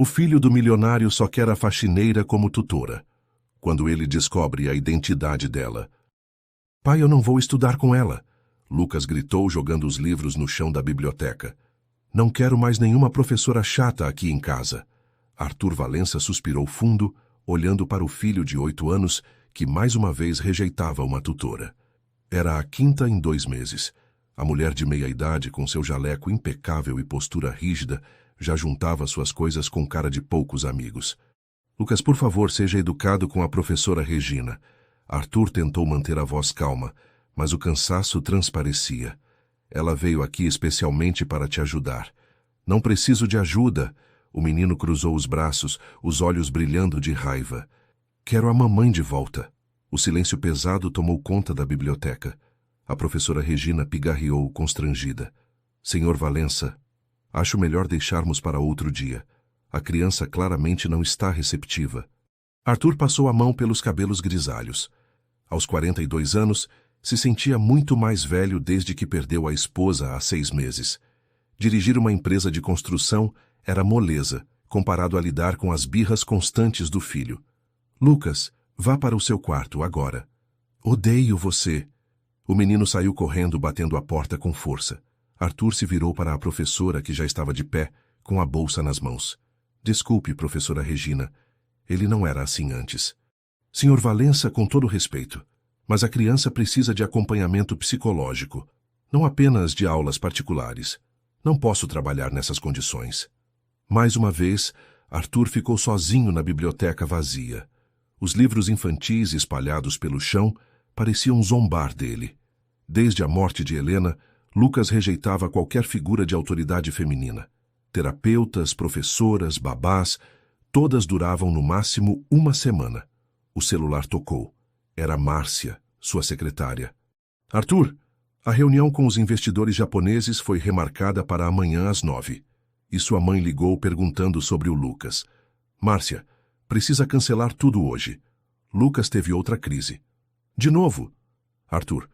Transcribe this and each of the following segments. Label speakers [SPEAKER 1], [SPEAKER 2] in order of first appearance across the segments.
[SPEAKER 1] O filho do milionário só quer a faxineira como tutora. Quando ele descobre a identidade dela. Pai, eu não vou estudar com ela. Lucas gritou, jogando os livros no chão da biblioteca. Não quero mais nenhuma professora chata aqui em casa. Arthur Valença suspirou fundo, olhando para o filho de 8 anos, que mais uma vez rejeitava uma tutora. Era a quinta em 2 meses. A mulher de meia-idade, com seu jaleco impecável e postura rígida, já juntava suas coisas com cara de poucos amigos. Lucas, por favor, seja educado com a professora Regina. Arthur tentou manter a voz calma, mas o cansaço transparecia. Ela veio aqui especialmente para te ajudar. Não preciso de ajuda. O menino cruzou os braços, os olhos brilhando de raiva. Quero a mamãe de volta. O silêncio pesado tomou conta da biblioteca. A professora Regina pigarreou, constrangida. Senhor Valença, acho melhor deixarmos para outro dia. A criança claramente não está receptiva. Arthur passou a mão pelos cabelos grisalhos. Aos 42 anos, se sentia muito mais velho desde que perdeu a esposa há 6 meses. Dirigir uma empresa de construção era moleza, comparado a lidar com as birras constantes do filho. Lucas, vá para o seu quarto agora. Odeio você. O menino saiu correndo, batendo a porta com força. Arthur se virou para a professora, que já estava de pé, com a bolsa nas mãos. Desculpe, professora Regina. Ele não era assim antes. Senhor Valença, com todo respeito, mas a criança precisa de acompanhamento psicológico, não apenas de aulas particulares. Não posso trabalhar nessas condições. Mais uma vez, Arthur ficou sozinho na biblioteca vazia. Os livros infantis espalhados pelo chão pareciam zombar dele. Desde a morte de Helena, Lucas rejeitava qualquer figura de autoridade feminina. Terapeutas, professoras, babás, todas duravam no máximo 1 semana. O celular tocou. Era Márcia, sua secretária. Arthur, a reunião com os investidores japoneses foi remarcada para amanhã às 9. E sua mãe ligou perguntando sobre o Lucas. Márcia, precisa cancelar tudo hoje. Lucas teve outra crise. De novo? Arthur,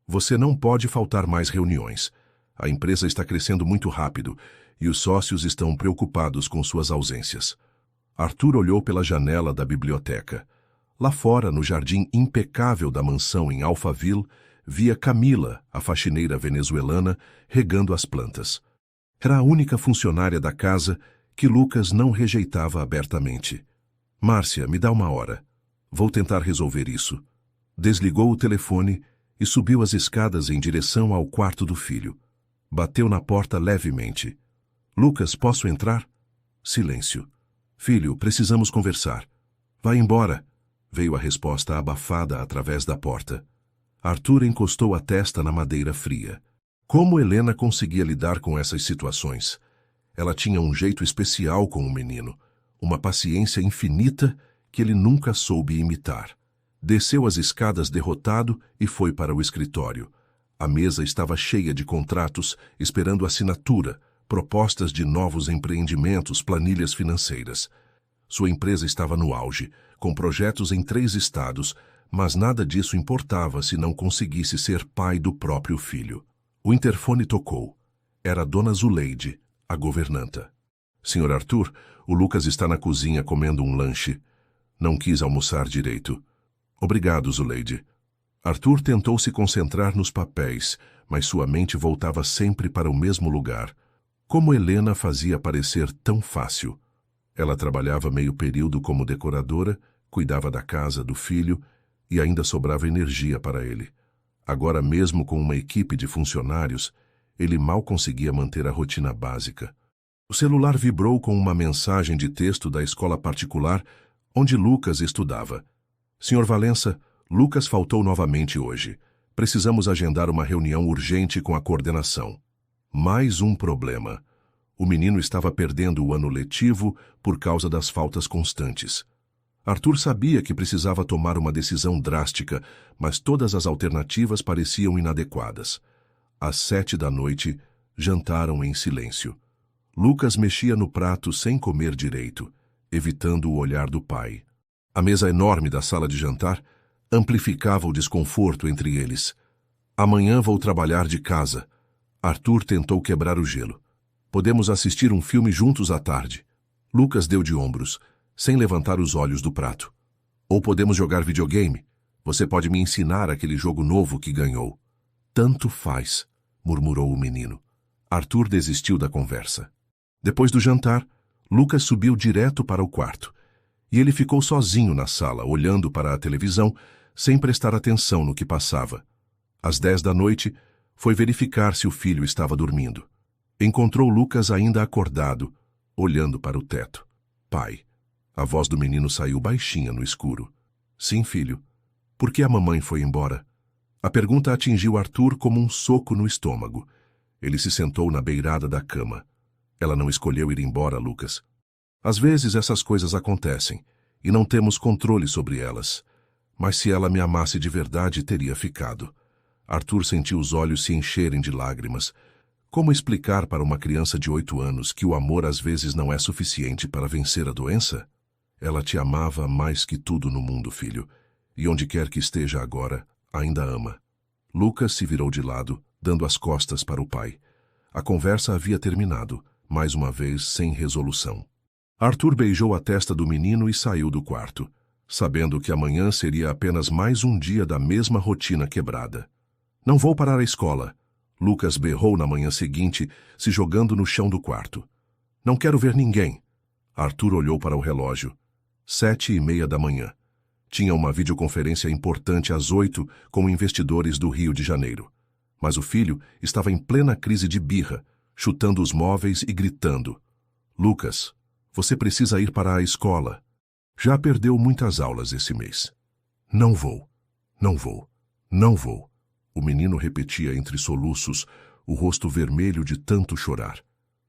[SPEAKER 1] você não pode faltar mais reuniões. A empresa está crescendo muito rápido e os sócios estão preocupados com suas ausências. Arthur olhou pela janela da biblioteca. Lá fora, no jardim impecável da mansão em Alphaville, via Camila, a faxineira venezuelana, regando as plantas. Era a única funcionária da casa que Lucas não rejeitava abertamente. Márcia, me dá 1 hora. Vou tentar resolver isso. Desligou o telefone e subiu as escadas em direção ao quarto do filho. Bateu na porta levemente. Lucas, posso entrar? Silêncio. Filho, precisamos conversar. Vai embora. Veio a resposta abafada através da porta. Arthur encostou a testa na madeira fria. Como Helena conseguia lidar com essas situações? Ela tinha um jeito especial com o menino, uma paciência infinita que ele nunca soube imitar. Desceu as escadas derrotado e foi para o escritório. A mesa estava cheia de contratos, esperando assinatura, propostas de novos empreendimentos, planilhas financeiras. Sua empresa estava no auge, com projetos em 3 estados, mas nada disso importava se não conseguisse ser pai do próprio filho. O interfone tocou. Era Dona Zuleide, a governanta. Senhor Arthur, o Lucas está na cozinha comendo um lanche. Não quis almoçar direito. Obrigado, Zuleide. Arthur tentou se concentrar nos papéis, mas sua mente voltava sempre para o mesmo lugar. Como Helena fazia parecer tão fácil. Ela trabalhava meio período como decoradora, cuidava da casa, do filho, e ainda sobrava energia para ele. Agora, mesmo com uma equipe de funcionários, ele mal conseguia manter a rotina básica. O celular vibrou com uma mensagem de texto da escola particular onde Lucas estudava. Senhor Valença, Lucas faltou novamente hoje. Precisamos agendar uma reunião urgente com a coordenação. Mais um problema. O menino estava perdendo o ano letivo por causa das faltas constantes. Arthur sabia que precisava tomar uma decisão drástica, mas todas as alternativas pareciam inadequadas. Às 7 da noite, jantaram em silêncio. Lucas mexia no prato sem comer direito, evitando o olhar do pai. A mesa enorme da sala de jantar amplificava o desconforto entre eles. Amanhã vou trabalhar de casa. Arthur tentou quebrar o gelo. Podemos assistir um filme juntos à tarde. Lucas deu de ombros, sem levantar os olhos do prato. Ou podemos jogar videogame. Você pode me ensinar aquele jogo novo que ganhou. Tanto faz, murmurou o menino. Arthur desistiu da conversa. Depois do jantar, Lucas subiu direto para o quarto. E ele ficou sozinho na sala, olhando para a televisão, sem prestar atenção no que passava. Às 10 da noite, foi verificar se o filho estava dormindo. Encontrou Lucas ainda acordado, olhando para o teto. Pai. A voz do menino saiu baixinha no escuro. Sim, filho. Por que a mamãe foi embora? A pergunta atingiu Arthur como um soco no estômago. Ele se sentou na beirada da cama. Ela não escolheu ir embora, Lucas. Às vezes essas coisas acontecem, e não temos controle sobre elas. Mas se ela me amasse de verdade, teria ficado. Arthur sentiu os olhos se encherem de lágrimas. Como explicar para uma criança de 8 anos que o amor às vezes não é suficiente para vencer a doença? Ela te amava mais que tudo no mundo, filho, e onde quer que esteja agora, ainda ama. Lucas se virou de lado, dando as costas para o pai. A conversa havia terminado, mais uma vez sem resolução. Arthur beijou a testa do menino e saiu do quarto, sabendo que amanhã seria apenas mais um dia da mesma rotina quebrada. Não vou parar a escola, Lucas berrou na manhã seguinte, se jogando no chão do quarto. Não quero ver ninguém. Arthur olhou para o relógio. 7h30 da manhã. Tinha uma videoconferência importante às 8 com investidores do Rio de Janeiro. Mas o filho estava em plena crise de birra, chutando os móveis e gritando. Lucas, você precisa ir para a escola. Já perdeu muitas aulas esse mês. Não vou, não vou, não vou. O menino repetia entre soluços, o rosto vermelho de tanto chorar.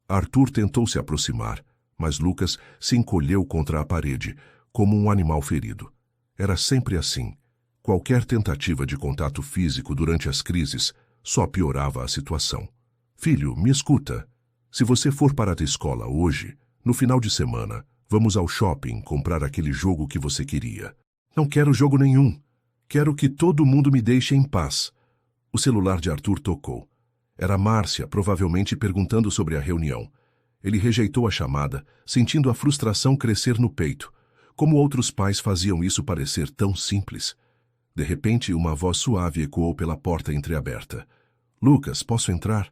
[SPEAKER 1] Arthur tentou se aproximar, mas Lucas se encolheu contra a parede, como um animal ferido. Era sempre assim. Qualquer tentativa de contato físico durante as crises só piorava a situação. Filho, me escuta. Se você for para a escola hoje, no final de semana, vamos ao shopping comprar aquele jogo que você queria. Não quero jogo nenhum. Quero que todo mundo me deixe em paz. O celular de Arthur tocou. Era Márcia, provavelmente perguntando sobre a reunião. Ele rejeitou a chamada, sentindo a frustração crescer no peito. Como outros pais faziam isso parecer tão simples? De repente, uma voz suave ecoou pela porta entreaberta. Lucas, posso entrar?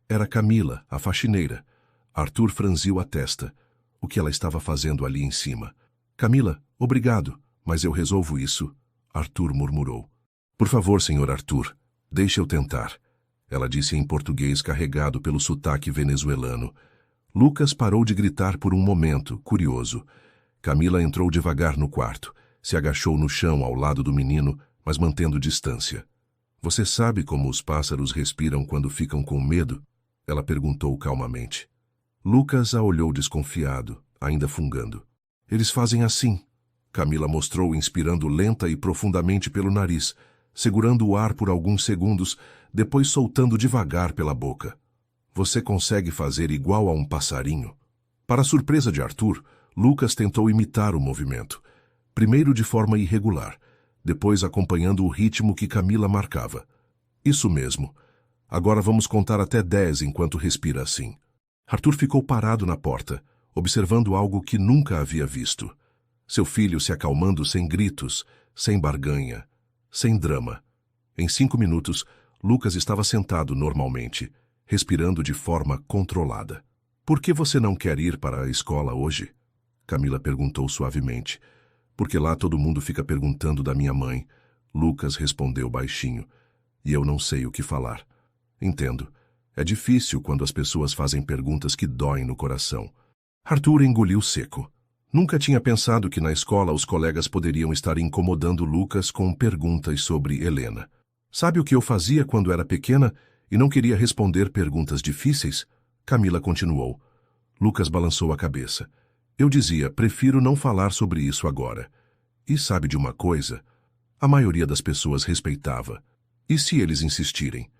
[SPEAKER 1] Era Camila, a faxineira. Arthur franziu a testa. O que ela estava fazendo ali em cima? Camila, obrigado, mas eu resolvo isso. Arthur murmurou. Por favor, senhor Arthur, deixe eu tentar. Ela disse em português carregado pelo sotaque venezuelano. Lucas parou de gritar por um momento, curioso. Camila entrou devagar no quarto, se agachou no chão ao lado do menino, mas mantendo distância. Você sabe como os pássaros respiram quando ficam com medo? Ela perguntou calmamente. Lucas a olhou desconfiado, ainda fungando. Eles fazem assim. Camila mostrou inspirando lenta e profundamente pelo nariz, segurando o ar por alguns segundos, depois soltando devagar pela boca. Você consegue fazer igual a um passarinho? Para surpresa de Arthur, Lucas tentou imitar o movimento, primeiro de forma irregular, depois acompanhando o ritmo que Camila marcava. Isso mesmo. Agora vamos contar até 10 enquanto respira assim. Arthur ficou parado na porta, observando algo que nunca havia visto. Seu filho se acalmando sem gritos, sem barganha, sem drama. Em 5 minutos, Lucas estava sentado normalmente, respirando de forma controlada. Por que você não quer ir para a escola hoje? Camila perguntou suavemente. Porque lá todo mundo fica perguntando da minha mãe. Lucas respondeu baixinho. E eu não sei o que falar. Entendo. É difícil quando as pessoas fazem perguntas que doem no coração. Arthur engoliu seco. Nunca tinha pensado que na escola os colegas poderiam estar incomodando Lucas com perguntas sobre Helena. Sabe o que eu fazia quando era pequena e não queria responder perguntas difíceis? Camila continuou. Lucas balançou a cabeça. Eu dizia, prefiro não falar sobre isso agora. E sabe de uma coisa? A maioria das pessoas respeitava. E se eles insistirem?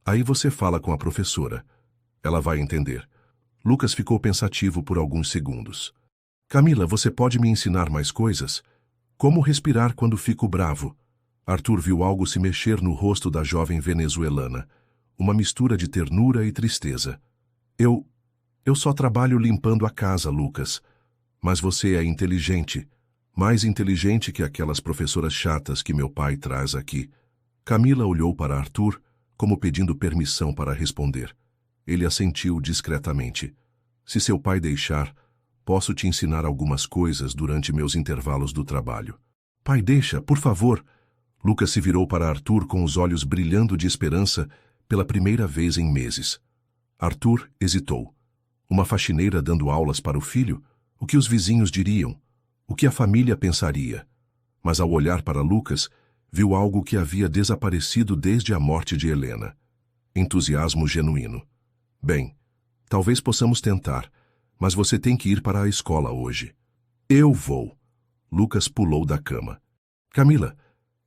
[SPEAKER 1] Aí você fala com a professora. Ela vai entender. Lucas ficou pensativo por alguns segundos. Camila, você pode me ensinar mais coisas? Como respirar quando fico bravo? Arthur viu algo se mexer no rosto da jovem venezuelana. Uma mistura de ternura e tristeza. Eu só trabalho limpando a casa, Lucas. Mas você é inteligente, mais inteligente que aquelas professoras chatas que meu pai traz aqui. Camila olhou para Arthur, como pedindo permissão para responder. Ele assentiu discretamente. Se seu pai deixar, posso te ensinar algumas coisas durante meus intervalos do trabalho. Pai, deixa, por favor. Lucas se virou para Arthur com os olhos brilhando de esperança pela primeira vez em meses. Arthur hesitou. Uma faxineira dando aulas para o filho? O que os vizinhos diriam? O que a família pensaria? Mas ao olhar para Lucas, viu algo que havia desaparecido desde a morte de Helena. Entusiasmo genuíno. Bem, talvez possamos tentar, mas você tem que ir para a escola hoje. Eu vou. Lucas pulou da cama. Camila,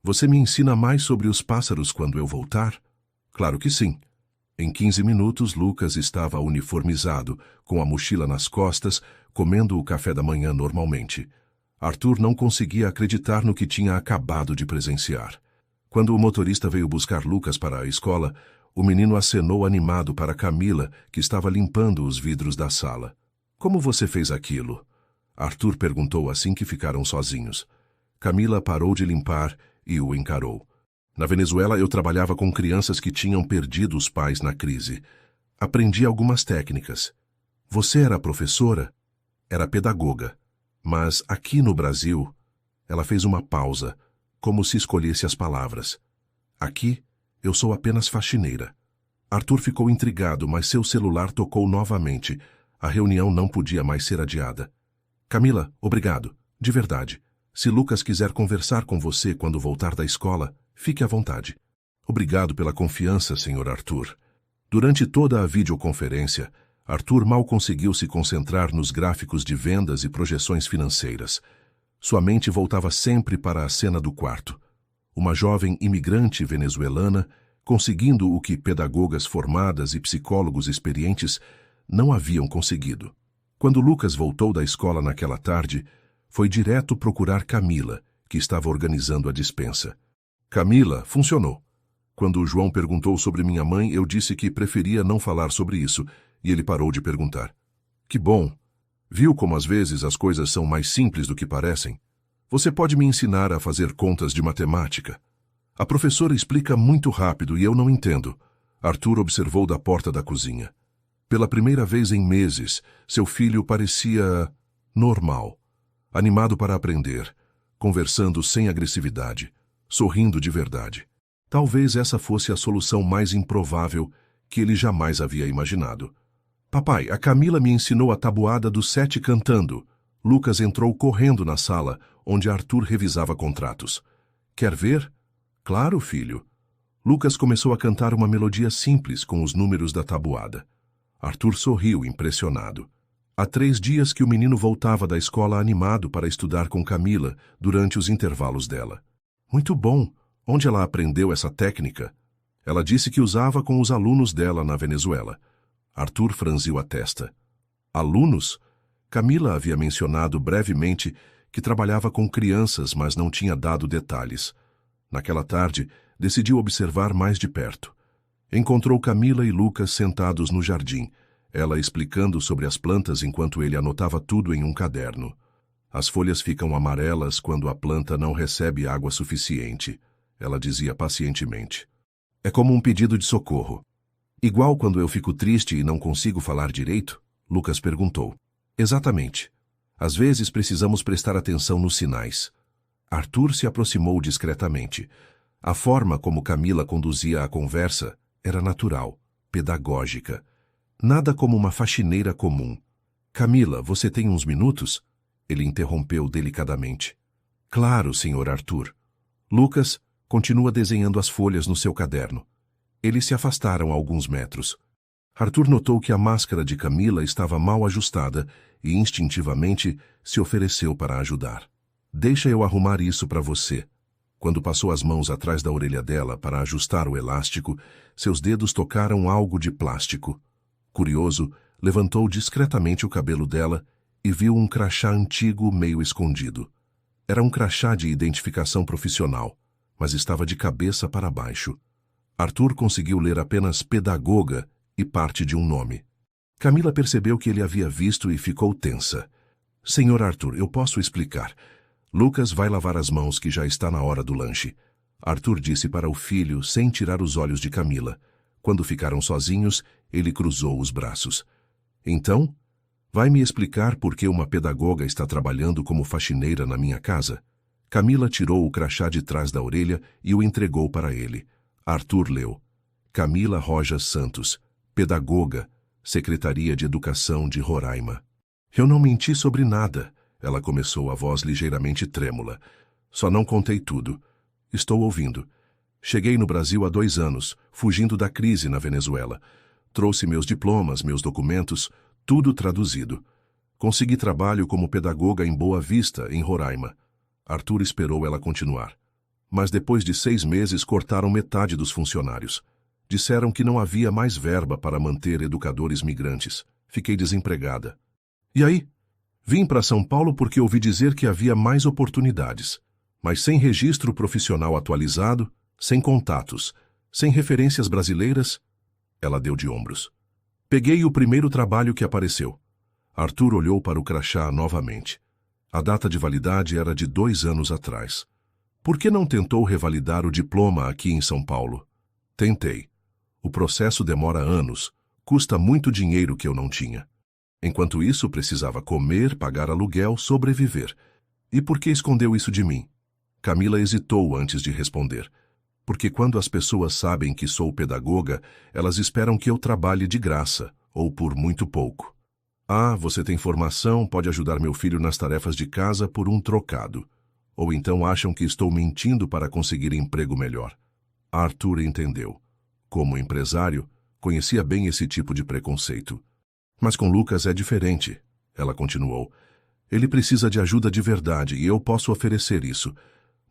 [SPEAKER 1] você me ensina mais sobre os pássaros quando eu voltar? Claro que sim. Em 15 minutos, Lucas estava uniformizado, com a mochila nas costas, comendo o café da manhã normalmente. Arthur não conseguia acreditar no que tinha acabado de presenciar. Quando o motorista veio buscar Lucas para a escola, o menino acenou animado para Camila, que estava limpando os vidros da sala. Como você fez aquilo? Arthur perguntou assim que ficaram sozinhos. Camila parou de limpar e o encarou. Na Venezuela, eu trabalhava com crianças que tinham perdido os pais na crise. Aprendi algumas técnicas. Você era professora? Era pedagoga. Mas aqui no Brasil, ela fez uma pausa, como se escolhesse as palavras. Aqui, eu sou apenas faxineira. Arthur ficou intrigado, mas seu celular tocou novamente. A reunião não podia mais ser adiada. Camila, obrigado, de verdade. Se Lucas quiser conversar com você quando voltar da escola, fique à vontade. Obrigado pela confiança, Sr. Arthur. Durante toda a videoconferência, Arthur mal conseguiu se concentrar nos gráficos de vendas e projeções financeiras. Sua mente voltava sempre para a cena do quarto. Uma jovem imigrante venezuelana, conseguindo o que pedagogas formadas e psicólogos experientes não haviam conseguido. Quando Lucas voltou da escola naquela tarde, foi direto procurar Camila, que estava organizando a despensa. Camila, funcionou. Quando o João perguntou sobre minha mãe, eu disse que preferia não falar sobre isso, e ele parou de perguntar. Que bom. Viu como às vezes as coisas são mais simples do que parecem? Você pode me ensinar a fazer contas de matemática? A professora explica muito rápido e eu não entendo. Arthur observou da porta da cozinha. Pela primeira vez em meses, seu filho parecia normal. Animado para aprender, conversando sem agressividade, sorrindo de verdade. Talvez essa fosse a solução mais improvável que ele jamais havia imaginado. Papai, a Camila me ensinou a tabuada dos 7 cantando. Lucas entrou correndo na sala, onde Arthur revisava contratos. Quer ver? Claro, filho. Lucas começou a cantar uma melodia simples com os números da tabuada. Arthur sorriu, impressionado. Há 3 dias que o menino voltava da escola animado para estudar com Camila durante os intervalos dela. Muito bom! Onde ela aprendeu essa técnica? Ela disse que usava com os alunos dela na Venezuela. Arthur franziu a testa. Alunos? Camila havia mencionado brevemente que trabalhava com crianças, mas não tinha dado detalhes. Naquela tarde, decidiu observar mais de perto. Encontrou Camila e Lucas sentados no jardim, ela explicando sobre as plantas enquanto ele anotava tudo em um caderno. As folhas ficam amarelas quando a planta não recebe água suficiente, ela dizia pacientemente. É como um pedido de socorro. Igual quando eu fico triste e não consigo falar direito? Lucas perguntou. Exatamente. Às vezes precisamos prestar atenção nos sinais. Arthur se aproximou discretamente. A forma como Camila conduzia a conversa era natural, pedagógica. Nada como uma faxineira comum. Camila, você tem uns minutos? Ele interrompeu delicadamente. Claro, Sr. Arthur. Lucas continua desenhando as folhas no seu caderno. Eles se afastaram alguns metros. Arthur notou que a máscara de Camila estava mal ajustada e instintivamente se ofereceu para ajudar. Deixa eu arrumar isso para você. Quando passou as mãos atrás da orelha dela para ajustar o elástico, seus dedos tocaram algo de plástico. Curioso, levantou discretamente o cabelo dela e viu um crachá antigo meio escondido. Era um crachá de identificação profissional, mas estava de cabeça para baixo. Arthur conseguiu ler apenas pedagoga e parte de um nome. Camila percebeu que ele havia visto e ficou tensa. Senhor Arthur, eu posso explicar. Lucas vai lavar as mãos que já está na hora do lanche. Arthur disse para o filho sem tirar os olhos de Camila. Quando ficaram sozinhos, ele cruzou os braços. Então, vai me explicar por que uma pedagoga está trabalhando como faxineira na minha casa? Camila tirou o crachá de trás da orelha e o entregou para ele. Arthur leu. Camila Rojas Santos, pedagoga, Secretaria de Educação de Roraima. Eu não menti sobre nada, ela começou, a voz ligeiramente trêmula. Só não contei tudo. Estou ouvindo. Cheguei no Brasil há 2 anos, fugindo da crise na Venezuela. Trouxe meus diplomas, meus documentos, tudo traduzido. Consegui trabalho como pedagoga em Boa Vista, em Roraima. Arthur esperou ela continuar. Mas depois de 6 meses cortaram metade dos funcionários. Disseram que não havia mais verba para manter educadores migrantes. Fiquei desempregada. E aí? Vim para São Paulo porque ouvi dizer que havia mais oportunidades. Mas sem registro profissional atualizado, sem contatos, sem referências brasileiras, ela deu de ombros. Peguei o primeiro trabalho que apareceu. Arthur olhou para o crachá novamente. A data de validade era de 2 anos atrás. Por que não tentou revalidar o diploma aqui em São Paulo? Tentei. O processo demora anos, custa muito dinheiro que eu não tinha. Enquanto isso, precisava comer, pagar aluguel, sobreviver. E por que escondeu isso de mim? Camila hesitou antes de responder. Porque quando as pessoas sabem que sou pedagoga, elas esperam que eu trabalhe de graça, ou por muito pouco. Ah, você tem formação, pode ajudar meu filho nas tarefas de casa por um trocado. Ou então acham que estou mentindo para conseguir emprego melhor. Arthur entendeu. Como empresário, conhecia bem esse tipo de preconceito. Mas com Lucas é diferente, ela continuou. Ele precisa de ajuda de verdade e eu posso oferecer isso.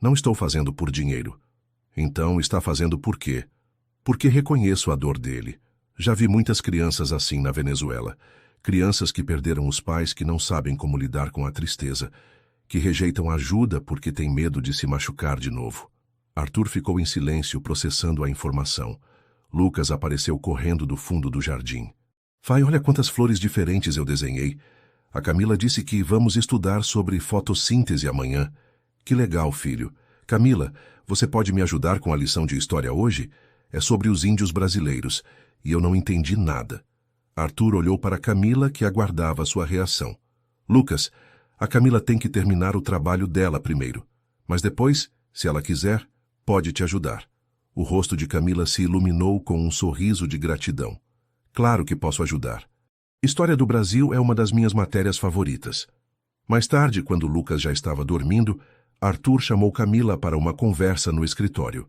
[SPEAKER 1] Não estou fazendo por dinheiro. Então está fazendo por quê? Porque reconheço a dor dele. Já vi muitas crianças assim na Venezuela. Crianças que perderam os pais, que não sabem como lidar com a tristeza, que rejeitam ajuda porque têm medo de se machucar de novo. Arthur ficou em silêncio, processando a informação. Lucas apareceu correndo do fundo do jardim. Vai, olha quantas flores diferentes eu desenhei. A Camila disse que vamos estudar sobre fotossíntese amanhã. Que legal, filho. Camila, você pode me ajudar com a lição de história hoje? É sobre os índios brasileiros, e eu não entendi nada. Arthur olhou para Camila, que aguardava sua reação. Lucas, a Camila tem que terminar o trabalho dela primeiro. Mas depois, se ela quiser, pode te ajudar. O rosto de Camila se iluminou com um sorriso de gratidão. Claro que posso ajudar. História do Brasil é uma das minhas matérias favoritas. Mais tarde, quando Lucas já estava dormindo, Arthur chamou Camila para uma conversa no escritório.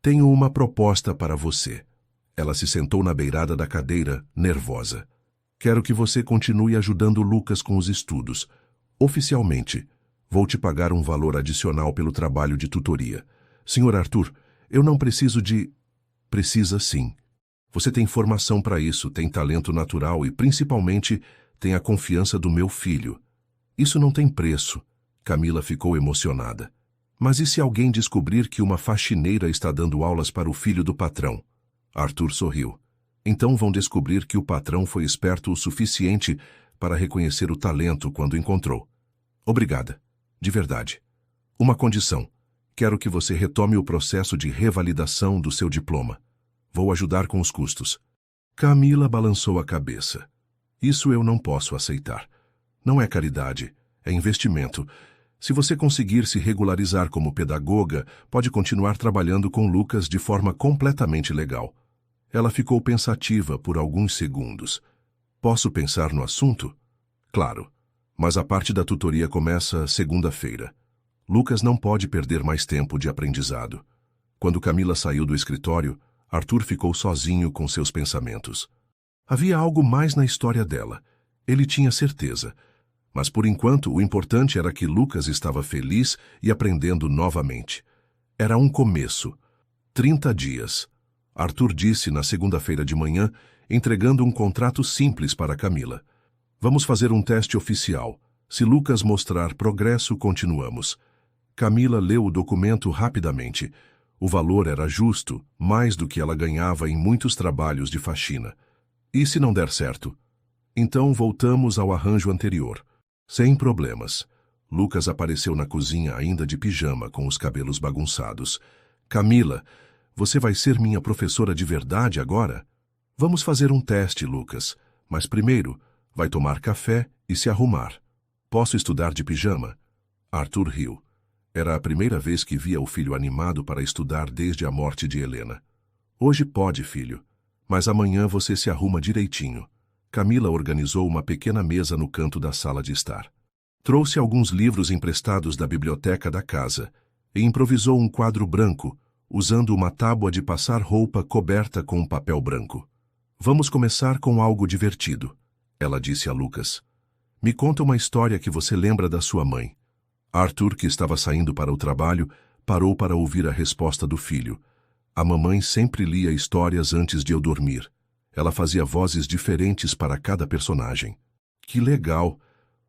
[SPEAKER 1] Tenho uma proposta para você. Ela se sentou na beirada da cadeira, nervosa. Quero que você continue ajudando Lucas com os estudos. Oficialmente, vou te pagar um valor adicional pelo trabalho de tutoria. Senhor Arthur, eu não preciso de... Precisa sim. Você tem formação para isso, tem talento natural e, principalmente, tem a confiança do meu filho. Isso não tem preço. Camila ficou emocionada. Mas e se alguém descobrir que uma faxineira está dando aulas para o filho do patrão? Arthur sorriu. Então vão descobrir que o patrão foi esperto o suficiente para reconhecer o talento quando encontrou. Obrigada. De verdade. Uma condição. Quero que você retome o processo de revalidação do seu diploma. Vou ajudar com os custos. Camila balançou a cabeça. Isso eu não posso aceitar. Não é caridade, é investimento. Se você conseguir se regularizar como pedagoga, pode continuar trabalhando com Lucas de forma completamente legal. Ela ficou pensativa por alguns segundos. Posso pensar no assunto? Claro, mas a parte da tutoria começa segunda-feira. Lucas não pode perder mais tempo de aprendizado. Quando Camila saiu do escritório, Arthur ficou sozinho com seus pensamentos. Havia algo mais na história dela. Ele tinha certeza. Mas por enquanto o importante era que Lucas estava feliz e aprendendo novamente. Era um começo. 30 dias. Arthur disse na segunda-feira de manhã, entregando um contrato simples para Camila. Vamos fazer um teste oficial. Se Lucas mostrar progresso, continuamos. Camila leu o documento rapidamente. O valor era justo, mais do que ela ganhava em muitos trabalhos de faxina. E se não der certo? Então voltamos ao arranjo anterior. Sem problemas. Lucas apareceu na cozinha ainda de pijama, com os cabelos bagunçados. Camila, você vai ser minha professora de verdade agora? Vamos fazer um teste, Lucas. Mas primeiro, vai tomar café e se arrumar. Posso estudar de pijama? Arthur riu. Era a primeira vez que via o filho animado para estudar desde a morte de Helena. Hoje pode, filho. Mas amanhã você se arruma direitinho. Camila organizou uma pequena mesa no canto da sala de estar. Trouxe alguns livros emprestados da biblioteca da casa e improvisou um quadro branco, usando uma tábua de passar roupa coberta com um papel branco. Vamos começar com algo divertido, ela disse a Lucas. Me conta uma história que você lembra da sua mãe. Arthur, que estava saindo para o trabalho, parou para ouvir a resposta do filho. A mamãe sempre lia histórias antes de eu dormir. Ela fazia vozes diferentes para cada personagem. Que legal!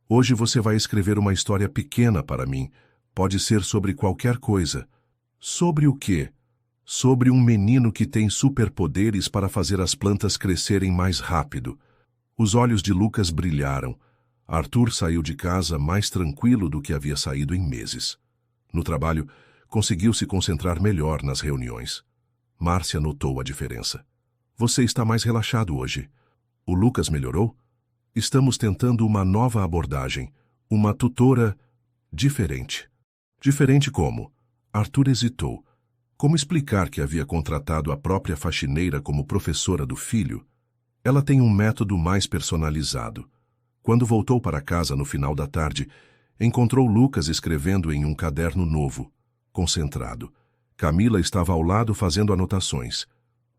[SPEAKER 1] Hoje você vai escrever uma história pequena para mim. Pode ser sobre qualquer coisa. Sobre o quê? Sobre um menino que tem superpoderes para fazer as plantas crescerem mais rápido. Os olhos de Lucas brilharam. Arthur saiu de casa mais tranquilo do que havia saído em meses. No trabalho, conseguiu se concentrar melhor nas reuniões. Márcia notou a diferença. Você está mais relaxado hoje. O Lucas melhorou? Estamos tentando uma nova abordagem, uma tutora diferente. Diferente como? Arthur hesitou. Como explicar que havia contratado a própria faxineira como professora do filho? Ela tem um método mais personalizado. Quando voltou para casa no final da tarde, encontrou Lucas escrevendo em um caderno novo, concentrado. Camila estava ao lado fazendo anotações.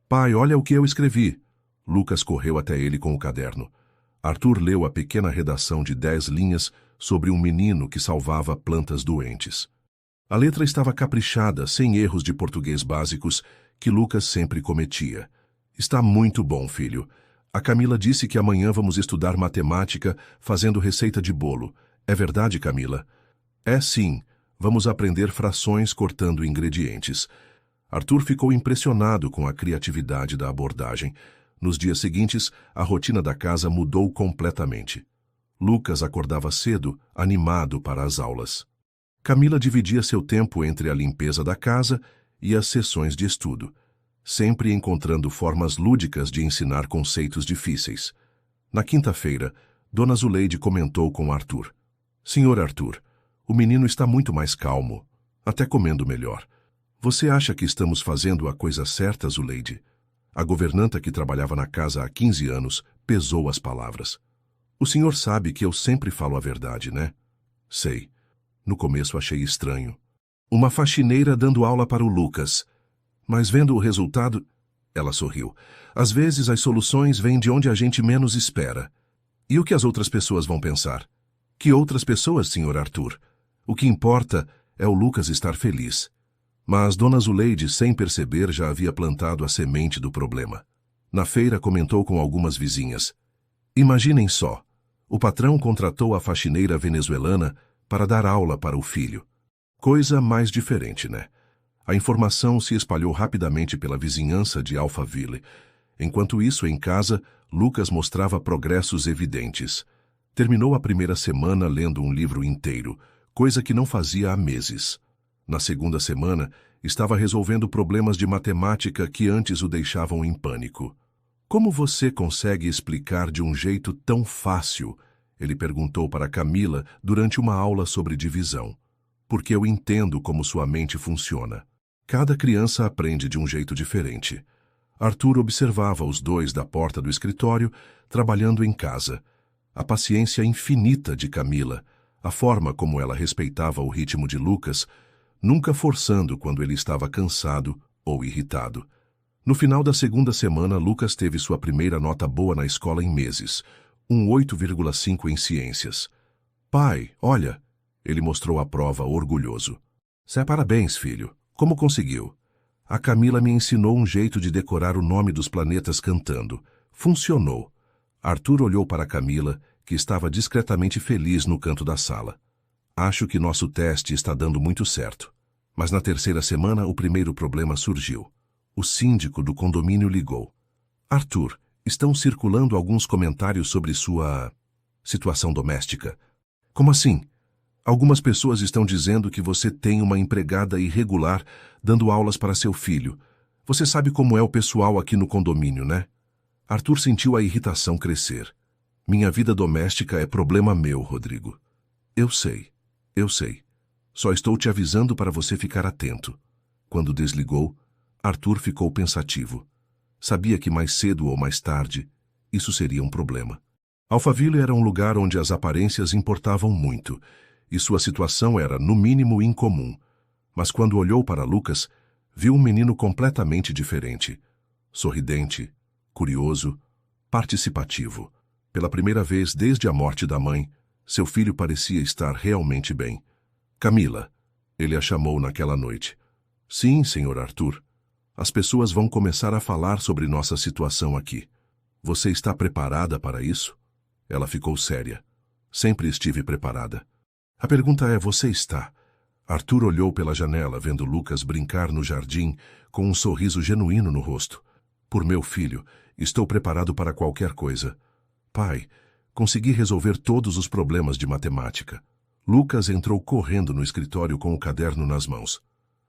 [SPEAKER 1] Pai, olha o que eu escrevi. Lucas correu até ele com o caderno. Arthur leu a pequena redação de 10 linhas sobre um menino que salvava plantas doentes. A letra estava caprichada, sem erros de português básicos, que Lucas sempre cometia. Está muito bom, filho. A Camila disse que amanhã vamos estudar matemática fazendo receita de bolo. É verdade, Camila? É sim. Vamos aprender frações cortando ingredientes. Arthur ficou impressionado com a criatividade da abordagem. Nos dias seguintes, a rotina da casa mudou completamente. Lucas acordava cedo, animado para as aulas. Camila dividia seu tempo entre a limpeza da casa e as sessões de estudo, sempre encontrando formas lúdicas de ensinar conceitos difíceis. Na quinta-feira, Dona Zuleide comentou com Arthur. Senhor Arthur, o menino está muito mais calmo, até comendo melhor. Você acha que estamos fazendo a coisa certa, Zuleide? A governanta que trabalhava na casa há 15 anos pesou as palavras. O senhor sabe que eu sempre falo a verdade, né? Sei. No começo achei estranho. Uma faxineira dando aula para o Lucas. Mas vendo o resultado... Ela sorriu. Às vezes as soluções vêm de onde a gente menos espera. E o que as outras pessoas vão pensar? Que outras pessoas, senhor Arthur? O que importa é o Lucas estar feliz. Mas Dona Zuleide, sem perceber, já havia plantado a semente do problema. Na feira, comentou com algumas vizinhas. Imaginem só. O patrão contratou a faxineira venezuelana para dar aula para o filho. Coisa mais diferente, né? A informação se espalhou rapidamente pela vizinhança de Alphaville. Enquanto isso, em casa, Lucas mostrava progressos evidentes. Terminou a primeira semana lendo um livro inteiro, coisa que não fazia há meses. Na segunda semana, estava resolvendo problemas de matemática que antes o deixavam em pânico. Como você consegue explicar de um jeito tão fácil? Ele perguntou para Camila durante uma aula sobre divisão. Porque eu entendo como sua mente funciona. Cada criança aprende de um jeito diferente. Arthur observava os dois da porta do escritório, trabalhando em casa. A paciência infinita de Camila, a forma como ela respeitava o ritmo de Lucas, nunca forçando quando ele estava cansado ou irritado. No final da segunda semana, Lucas teve sua primeira nota boa na escola em meses, um 8,5 em ciências. Pai, olha, ele mostrou a prova orgulhoso. Parabéns, filho. Como conseguiu? A Camila me ensinou um jeito de decorar o nome dos planetas cantando. Funcionou. Arthur olhou para Camila, que estava discretamente feliz no canto da sala. Acho que nosso teste está dando muito certo. Mas na terceira semana, o primeiro problema surgiu. O síndico do condomínio ligou. Arthur, estão circulando alguns comentários sobre sua situação doméstica. Como assim? Algumas pessoas estão dizendo que você tem uma empregada irregular dando aulas para seu filho. Você sabe como é o pessoal aqui no condomínio, né? Arthur sentiu a irritação crescer. Minha vida doméstica é problema meu, Rodrigo. Eu sei. Só estou te avisando para você ficar atento. Quando desligou, Arthur ficou pensativo. Sabia que mais cedo ou mais tarde, isso seria um problema. Alphaville era um lugar onde as aparências importavam muito, e sua situação era, no mínimo, incomum. Mas quando olhou para Lucas, viu um menino completamente diferente. Sorridente, curioso, participativo. Pela primeira vez desde a morte da mãe, seu filho parecia estar realmente bem. Camila, ele a chamou naquela noite. Sim, senhor Arthur. As pessoas vão começar a falar sobre nossa situação aqui. Você está preparada para isso? Ela ficou séria. Sempre estive preparada. A pergunta é, você está? Arthur olhou pela janela, vendo Lucas brincar no jardim, com um sorriso genuíno no rosto. Por meu filho, estou preparado para qualquer coisa. Pai, consegui resolver todos os problemas de matemática. Lucas entrou correndo no escritório com o caderno nas mãos.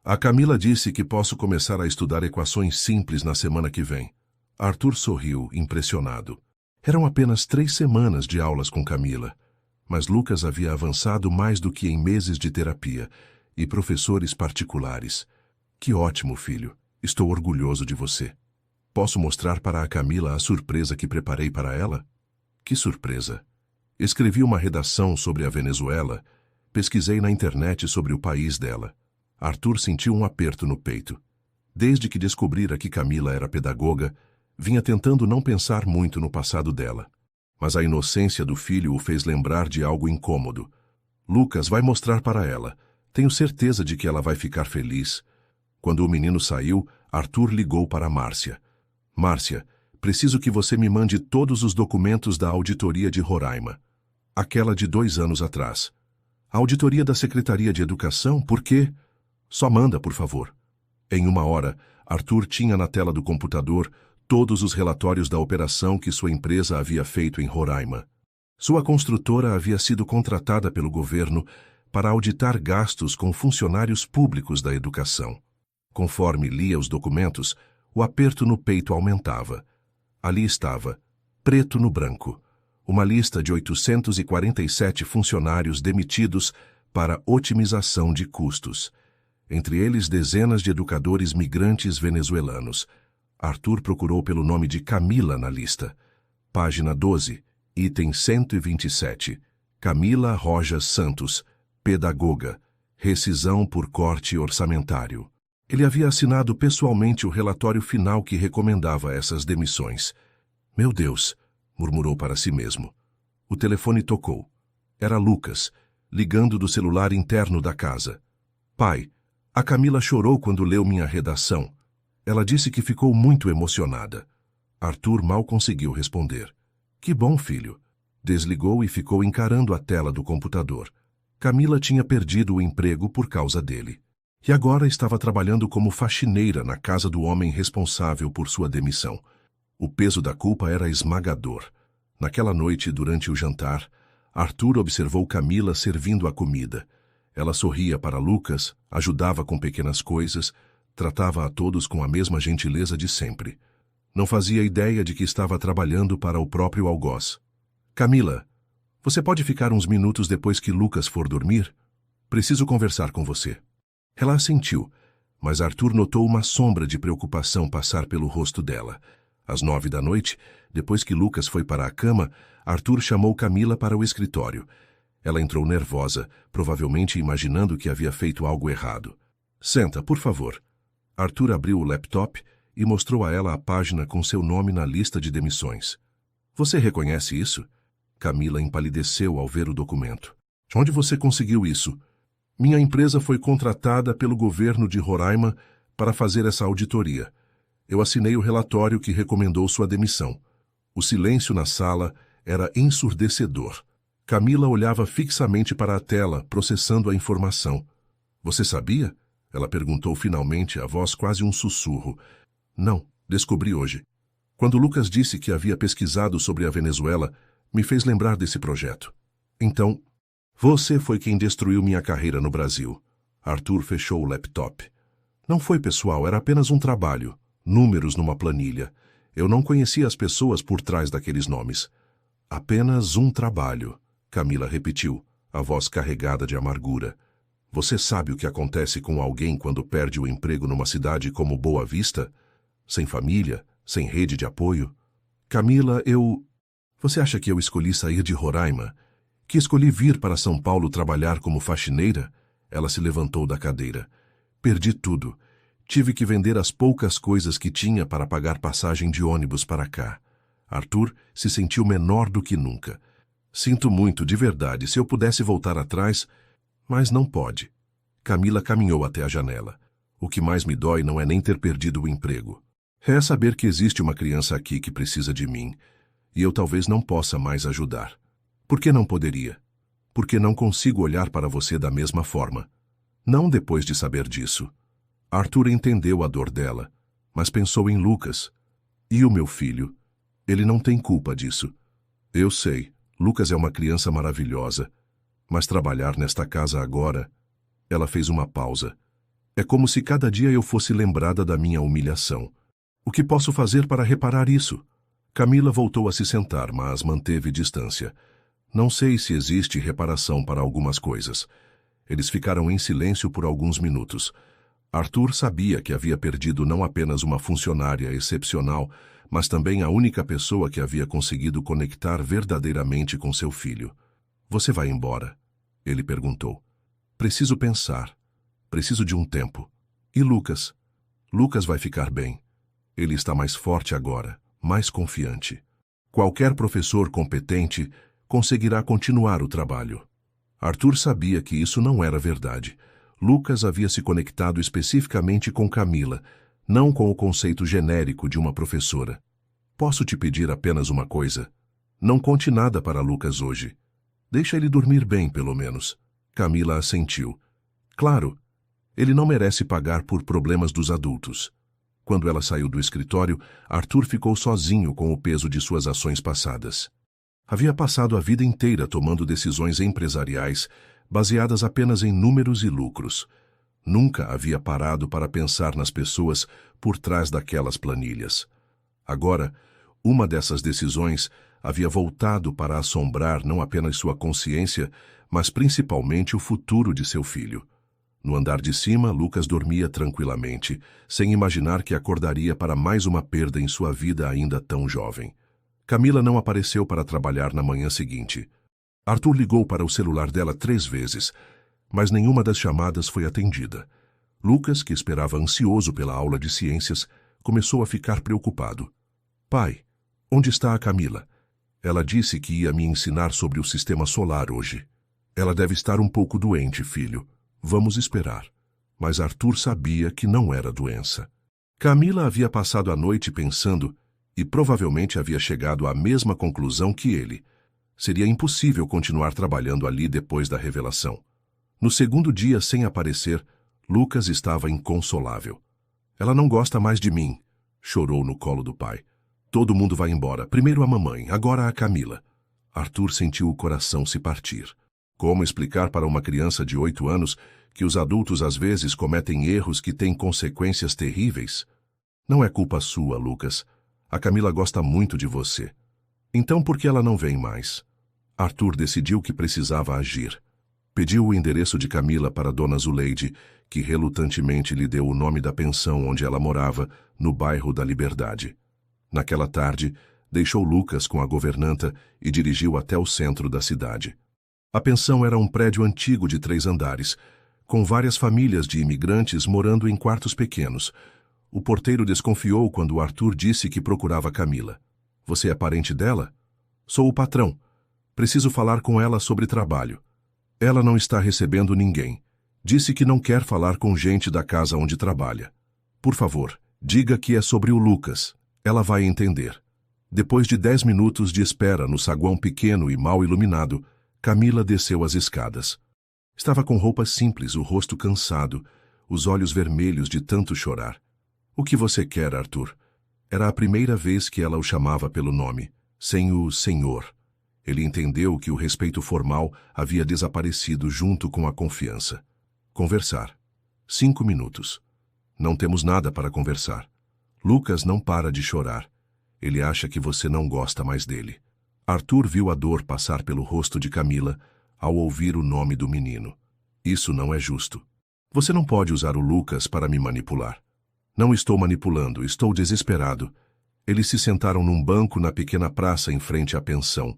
[SPEAKER 1] A Camila disse que posso começar a estudar equações simples na semana que vem. Arthur sorriu, impressionado. Eram apenas 3 semanas de aulas com Camila, mas Lucas havia avançado mais do que em meses de terapia e professores particulares. Que ótimo, filho. Estou orgulhoso de você. Posso mostrar para a Camila a surpresa que preparei para ela? Que surpresa! Escrevi uma redação sobre a Venezuela, pesquisei na internet sobre o país dela. Arthur sentiu um aperto no peito. Desde que descobrira que Camila era pedagoga, vinha tentando não pensar muito no passado dela. Mas a inocência do filho o fez lembrar de algo incômodo. Lucas vai mostrar para ela. Tenho certeza de que ela vai ficar feliz. Quando o menino saiu, Arthur ligou para Márcia. Márcia, preciso que você me mande todos os documentos da auditoria de Roraima. Aquela de 2 anos atrás. A auditoria da Secretaria de Educação, por quê? Só manda, por favor. Em 1 hora, Arthur tinha na tela do computador todos os relatórios da operação que sua empresa havia feito em Roraima. Sua construtora havia sido contratada pelo governo para auditar gastos com funcionários públicos da educação. Conforme lia os documentos, o aperto no peito aumentava. Ali estava, preto no branco, uma lista de 847 funcionários demitidos para otimização de custos. Entre eles, dezenas de educadores migrantes venezuelanos. Arthur procurou pelo nome de Camila na lista. Página 12, item 127. Camila Rojas Santos, pedagoga. Rescisão por corte orçamentário. Ele havia assinado pessoalmente o relatório final que recomendava essas demissões. Meu Deus, murmurou para si mesmo. O telefone tocou. Era Lucas, ligando do celular interno da casa. Pai, a Camila chorou quando leu minha redação. Ela disse que ficou muito emocionada. Arthur mal conseguiu responder. Que bom, filho. Desligou e ficou encarando a tela do computador. Camila tinha perdido o emprego por causa dele. E agora estava trabalhando como faxineira na casa do homem responsável por sua demissão. O peso da culpa era esmagador. Naquela noite, durante o jantar, Arthur observou Camila servindo a comida. Ela sorria para Lucas, ajudava com pequenas coisas, tratava a todos com a mesma gentileza de sempre. Não fazia ideia de que estava trabalhando para o próprio algoz. Camila, você pode ficar uns minutos depois que Lucas for dormir? Preciso conversar com você. Ela assentiu, mas Arthur notou uma sombra de preocupação passar pelo rosto dela. Às 9 da noite, depois que Lucas foi para a cama, Arthur chamou Camila para o escritório. Ela entrou nervosa, provavelmente imaginando que havia feito algo errado. Senta, por favor. Arthur abriu o laptop e mostrou a ela a página com seu nome na lista de demissões. Você reconhece isso? Camila empalideceu ao ver o documento. Onde você conseguiu isso? Minha empresa foi contratada pelo governo de Roraima para fazer essa auditoria. Eu assinei o relatório que recomendou sua demissão. O silêncio na sala era ensurdecedor. Camila olhava fixamente para a tela, processando a informação. Você sabia? Ela perguntou finalmente, a voz quase um sussurro. Não, descobri hoje. Quando Lucas disse que havia pesquisado sobre a Venezuela, me fez lembrar desse projeto. Então, Você foi quem destruiu minha carreira no Brasil. Arthur fechou o laptop. Não foi pessoal, era apenas um trabalho. Números numa planilha. Eu não conhecia as pessoas por trás daqueles nomes. Apenas um trabalho, Camila repetiu, a voz carregada de amargura. Você sabe o que acontece com alguém quando perde o emprego numa cidade como Boa Vista? Sem família, sem rede de apoio? Camila, Você acha que eu escolhi sair de Roraima? Que escolhi vir para São Paulo trabalhar como faxineira? Ela se levantou da cadeira. Perdi tudo. Tive que vender as poucas coisas que tinha para pagar passagem de ônibus para cá. Arthur se sentiu menor do que nunca. Sinto muito, de verdade, se eu pudesse voltar atrás, mas não pode. Camila caminhou até a janela. O que mais me dói não é nem ter perdido o emprego. É saber que existe uma criança aqui que precisa de mim, e eu talvez não possa mais ajudar. Por que não poderia? Porque não consigo olhar para você da mesma forma. Não depois de saber disso. Arthur entendeu a dor dela, mas pensou em Lucas. E o meu filho? Ele não tem culpa disso. Eu sei, Lucas é uma criança maravilhosa, mas trabalhar nesta casa agora... Ela fez uma pausa. É como se cada dia eu fosse lembrada da minha humilhação. O que posso fazer para reparar isso? Camila voltou a se sentar, mas manteve distância. Não sei se existe reparação para algumas coisas. Eles ficaram em silêncio por alguns minutos. Arthur sabia que havia perdido não apenas uma funcionária excepcional, mas também a única pessoa que havia conseguido conectar verdadeiramente com seu filho. Você vai embora? Ele perguntou. Preciso pensar. Preciso de um tempo. E Lucas? Lucas vai ficar bem. Ele está mais forte agora, mais confiante. Qualquer professor competente conseguirá continuar o trabalho. Arthur sabia que isso não era verdade. Lucas havia se conectado especificamente com Camila, não com o conceito genérico de uma professora. Posso te pedir apenas uma coisa? Não conte nada para Lucas hoje. Deixa ele dormir bem, pelo menos. Camila assentiu. Claro, ele não merece pagar por problemas dos adultos. Quando ela saiu do escritório, Arthur ficou sozinho com o peso de suas ações passadas. Havia passado a vida inteira tomando decisões empresariais baseadas apenas em números e lucros. Nunca havia parado para pensar nas pessoas por trás daquelas planilhas. Agora, uma dessas decisões havia voltado para assombrar não apenas sua consciência, mas principalmente o futuro de seu filho. No andar de cima, Lucas dormia tranquilamente, sem imaginar que acordaria para mais uma perda em sua vida ainda tão jovem. Camila não apareceu para trabalhar na manhã seguinte. Arthur ligou para o celular dela 3 vezes, mas nenhuma das chamadas foi atendida. Lucas, que esperava ansioso pela aula de ciências, começou a ficar preocupado. Pai, onde está a Camila? Ela disse que ia me ensinar sobre o sistema solar hoje. Ela deve estar um pouco doente, filho. Vamos esperar. Mas Arthur sabia que não era doença. Camila havia passado a noite pensando e provavelmente havia chegado à mesma conclusão que ele. Seria impossível continuar trabalhando ali depois da revelação. No segundo dia sem aparecer, Lucas estava inconsolável. Ela não gosta mais de mim, chorou no colo do pai. Todo mundo vai embora, primeiro a mamãe, agora a Camila. Arthur sentiu o coração se partir. Como explicar para uma criança de 8 anos que os adultos às vezes cometem erros que têm consequências terríveis? Não é culpa sua, Lucas. A Camila gosta muito de você. Então por que ela não vem mais? Arthur decidiu que precisava agir. Pediu o endereço de Camila para Dona Zuleide, que relutantemente lhe deu o nome da pensão onde ela morava, no bairro da Liberdade. Naquela tarde, deixou Lucas com a governanta e dirigiu até o centro da cidade. A pensão era um prédio antigo de 3 andares, com várias famílias de imigrantes morando em quartos pequenos. O porteiro desconfiou quando Arthur disse que procurava Camila. Você é parente dela? Sou o patrão. Preciso falar com ela sobre trabalho. Ela não está recebendo ninguém. Disse que não quer falar com gente da casa onde trabalha. Por favor, diga que é sobre o Lucas. Ela vai entender. Depois de 10 minutos de espera no saguão pequeno e mal iluminado, Camila desceu as escadas. Estava com roupas simples, o rosto cansado, os olhos vermelhos de tanto chorar. O que você quer, Arthur? Era a primeira vez que ela o chamava pelo nome, sem o senhor. Ele entendeu que o respeito formal havia desaparecido junto com a confiança. Conversar. 5 minutos. Não temos nada para conversar. Lucas não para de chorar. Ele acha que você não gosta mais dele. Arthur viu a dor passar pelo rosto de Camila ao ouvir o nome do menino. Isso não é justo. Você não pode usar o Lucas para me manipular. Não estou manipulando, estou desesperado. Eles se sentaram num banco na pequena praça em frente à pensão.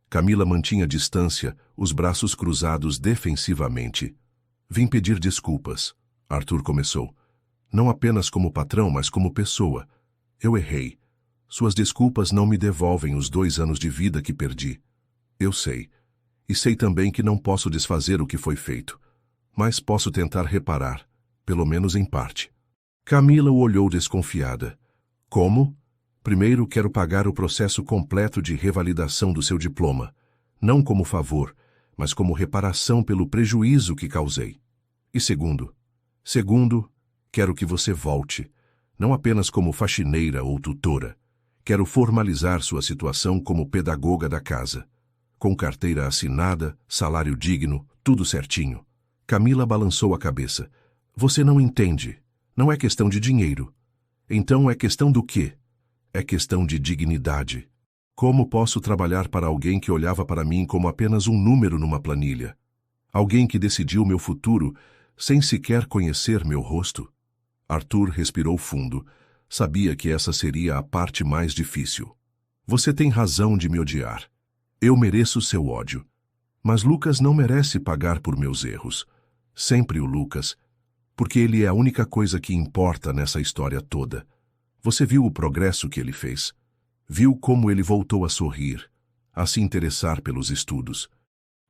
[SPEAKER 1] Camila mantinha distância, os braços cruzados defensivamente. Vim pedir desculpas. Arthur começou. Não apenas como patrão, mas como pessoa. Eu errei. Suas desculpas não me devolvem os 2 anos de vida que perdi. Eu sei. E sei também que não posso desfazer o que foi feito. Mas posso tentar reparar, pelo menos em parte. Camila o olhou desconfiada. Como? Primeiro, quero pagar o processo completo de revalidação do seu diploma. Não como favor, mas como reparação pelo prejuízo que causei. E segundo, quero que você volte. Não apenas como faxineira ou tutora. Quero formalizar sua situação como pedagoga da casa. Com carteira assinada, salário digno, tudo certinho. Camila balançou a cabeça. Você não entende. Não é questão de dinheiro. Então é questão do quê? É questão de dignidade. Como posso trabalhar para alguém que olhava para mim como apenas um número numa planilha? Alguém que decidiu meu futuro sem sequer conhecer meu rosto? Arthur respirou fundo. Sabia que essa seria a parte mais difícil. Você tem razão de me odiar. Eu mereço seu ódio. Mas Lucas não merece pagar por meus erros. Sempre o Lucas. Porque ele é a única coisa que importa nessa história toda. Você viu o progresso que ele fez. Viu como ele voltou a sorrir, a se interessar pelos estudos.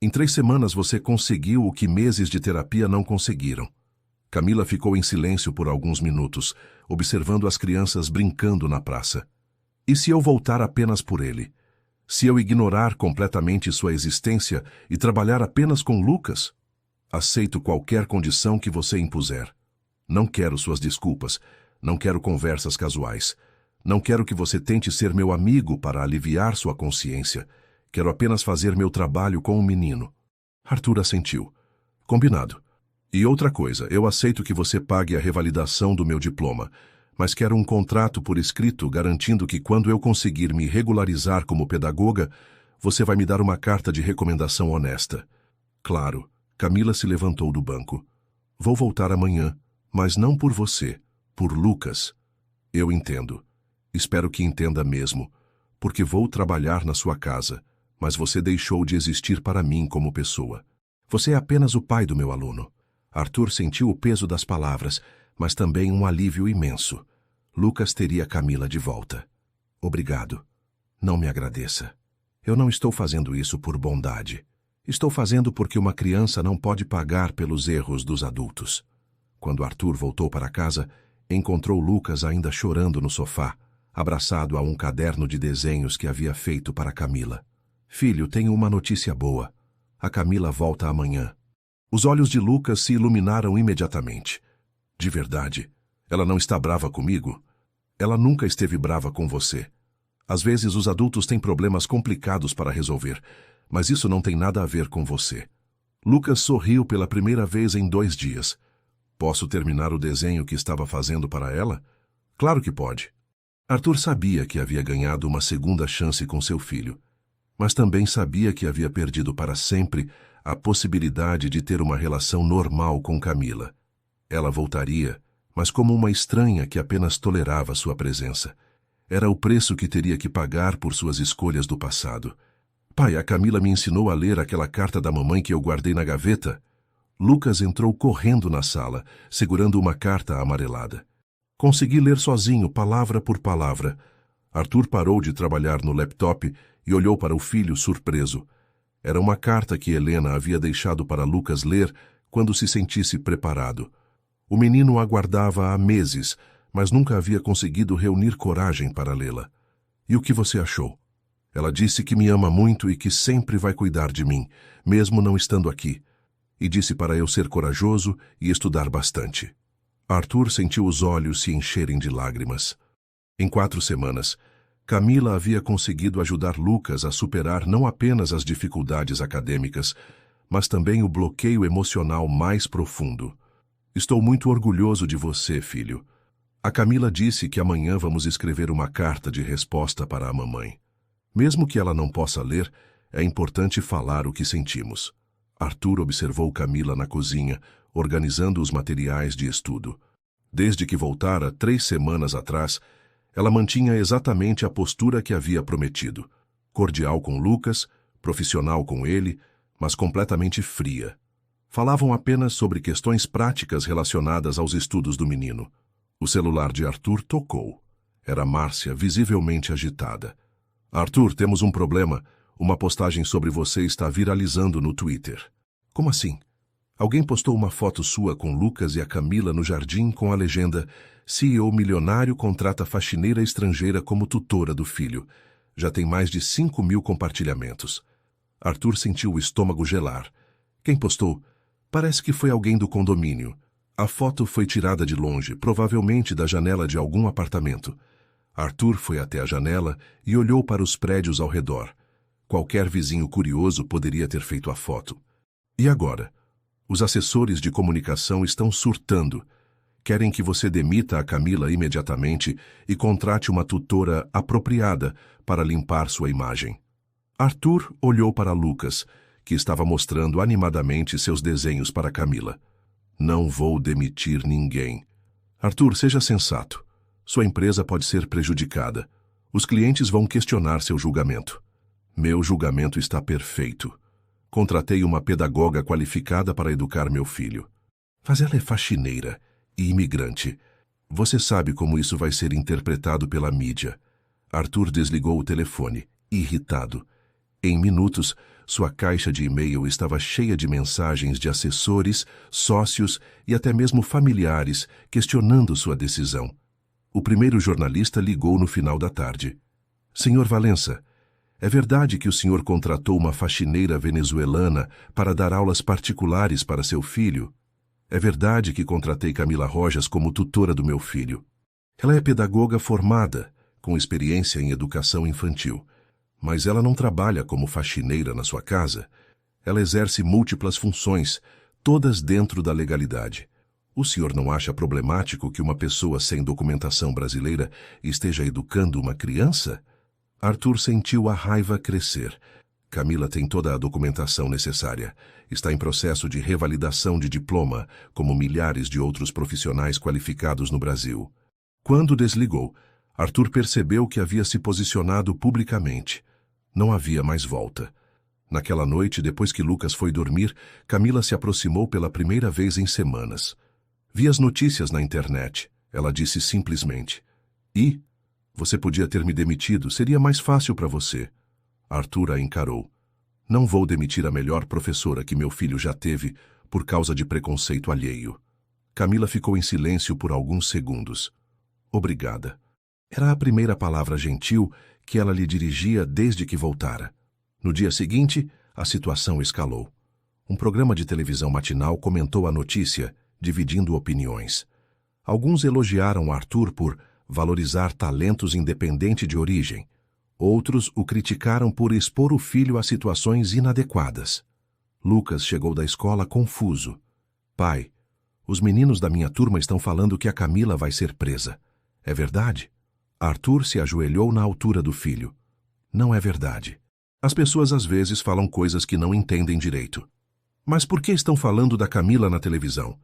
[SPEAKER 1] Em 3 semanas você conseguiu o que meses de terapia não conseguiram. Camila ficou em silêncio por alguns minutos, observando as crianças brincando na praça. E se eu voltar apenas por ele? Se eu ignorar completamente sua existência e trabalhar apenas com Lucas? Aceito qualquer condição que você impuser. Não quero suas desculpas, não quero conversas casuais. Não quero que você tente ser meu amigo para aliviar sua consciência. Quero apenas fazer meu trabalho com o menino. Arthur assentiu. Combinado. E outra coisa, eu aceito que você pague a revalidação do meu diploma, mas quero um contrato por escrito garantindo que quando eu conseguir me regularizar como pedagoga, você vai me dar uma carta de recomendação honesta. Claro. Camila se levantou do banco. Vou voltar amanhã, mas não por você, por Lucas. Eu entendo. Espero que entenda mesmo, porque vou trabalhar na sua casa, mas você deixou de existir para mim como pessoa. Você é apenas o pai do meu aluno. Arthur sentiu o peso das palavras, mas também um alívio imenso. Lucas teria Camila de volta. Obrigado. Não me agradeça. Eu não estou fazendo isso por bondade. Estou fazendo porque uma criança não pode pagar pelos erros dos adultos. Quando Arthur voltou para casa, encontrou Lucas ainda chorando no sofá, abraçado a um caderno de desenhos que havia feito para Camila. Filho, tenho uma notícia boa. A Camila volta amanhã. Os olhos de Lucas se iluminaram imediatamente. De verdade, ela não está brava comigo? Ela nunca esteve brava com você. Às vezes os adultos têm problemas complicados para resolver, mas isso não tem nada a ver com você. Lucas sorriu pela primeira vez em 2 dias. Posso terminar o desenho que estava fazendo para ela? Claro que pode. Arthur sabia que havia ganhado uma segunda chance com seu filho, mas também sabia que havia perdido para sempre a possibilidade de ter uma relação normal com Camila. Ela voltaria, mas como uma estranha que apenas tolerava sua presença. Era o preço que teria que pagar por suas escolhas do passado. Pai, a Camila me ensinou a ler aquela carta da mamãe que eu guardei na gaveta. Lucas entrou correndo na sala, segurando uma carta amarelada. Consegui ler sozinho, palavra por palavra. Arthur parou de trabalhar no laptop e olhou para o filho surpreso. Era uma carta que Helena havia deixado para Lucas ler quando se sentisse preparado. O menino aguardava há meses, mas nunca havia conseguido reunir coragem para lê-la. E o que você achou? Ela disse que me ama muito e que sempre vai cuidar de mim, mesmo não estando aqui. E disse para eu ser corajoso e estudar bastante. Arthur sentiu os olhos se encherem de lágrimas. Em 4 semanas, Camila havia conseguido ajudar Lucas a superar não apenas as dificuldades acadêmicas, mas também o bloqueio emocional mais profundo. Estou muito orgulhoso de você, filho. A Camila disse que amanhã vamos escrever uma carta de resposta para a mamãe. Mesmo que ela não possa ler, é importante falar o que sentimos. Arthur observou Camila na cozinha, organizando os materiais de estudo. Desde que voltara 3 semanas atrás, ela mantinha exatamente a postura que havia prometido. Cordial com Lucas, profissional com ele, mas completamente fria. Falavam apenas sobre questões práticas relacionadas aos estudos do menino. O celular de Arthur tocou. Era Márcia, visivelmente agitada. Arthur, temos um problema. Uma postagem sobre você está viralizando no Twitter. Como assim? Alguém postou uma foto sua com Lucas e a Camila no jardim com a legenda CEO milionário contrata faxineira estrangeira como tutora do filho. Já tem mais de 5.000 compartilhamentos. Arthur sentiu o estômago gelar. Quem postou? Parece que foi alguém do condomínio. A foto foi tirada de longe, provavelmente da janela de algum apartamento. Arthur foi até a janela e olhou para os prédios ao redor. Qualquer vizinho curioso poderia ter feito a foto. E agora? Os assessores de comunicação estão surtando. Querem que você demita a Camila imediatamente e contrate uma tutora apropriada para limpar sua imagem. Arthur olhou para Lucas, que estava mostrando animadamente seus desenhos para Camila. Não vou demitir ninguém. Arthur, seja sensato. Sua empresa pode ser prejudicada. Os clientes vão questionar seu julgamento. Meu julgamento está perfeito. Contratei uma pedagoga qualificada para educar meu filho. Mas ela é faxineira e imigrante. Você sabe como isso vai ser interpretado pela mídia. Arthur desligou o telefone, irritado. Em minutos, sua caixa de e-mail estava cheia de mensagens de assessores, sócios e até mesmo familiares questionando sua decisão. O primeiro jornalista ligou no final da tarde. Senhor Valença, é verdade que o senhor contratou uma faxineira venezuelana para dar aulas particulares para seu filho? É verdade que contratei Camila Rojas como tutora do meu filho. Ela é pedagoga formada, com experiência em educação infantil. Mas ela não trabalha como faxineira na sua casa. Ela exerce múltiplas funções, todas dentro da legalidade. O senhor não acha problemático que uma pessoa sem documentação brasileira esteja educando uma criança? Arthur sentiu a raiva crescer. Camila tem toda a documentação necessária. Está em processo de revalidação de diploma, como milhares de outros profissionais qualificados no Brasil. Quando desligou, Arthur percebeu que havia se posicionado publicamente. Não havia mais volta. Naquela noite, depois que Lucas foi dormir, Camila se aproximou pela primeira vez em semanas. Vi as notícias na internet. Ela disse simplesmente. E? Você podia ter me demitido, seria mais fácil para você. Arthur a encarou. Não vou demitir a melhor professora que meu filho já teve por causa de preconceito alheio. Camila ficou em silêncio por alguns segundos. Obrigada. Era a primeira palavra gentil que ela lhe dirigia desde que voltara. No dia seguinte, a situação escalou. Um programa de televisão matinal comentou a notícia, dividindo opiniões. Alguns elogiaram Arthur por valorizar talentos independente de origem. Outros o criticaram por expor o filho a situações inadequadas. Lucas chegou da escola confuso. Pai, os meninos da minha turma estão falando que a Camila vai ser presa. É verdade? Arthur se ajoelhou na altura do filho. Não é verdade. As pessoas às vezes falam coisas que não entendem direito. Mas por que estão falando da Camila na televisão?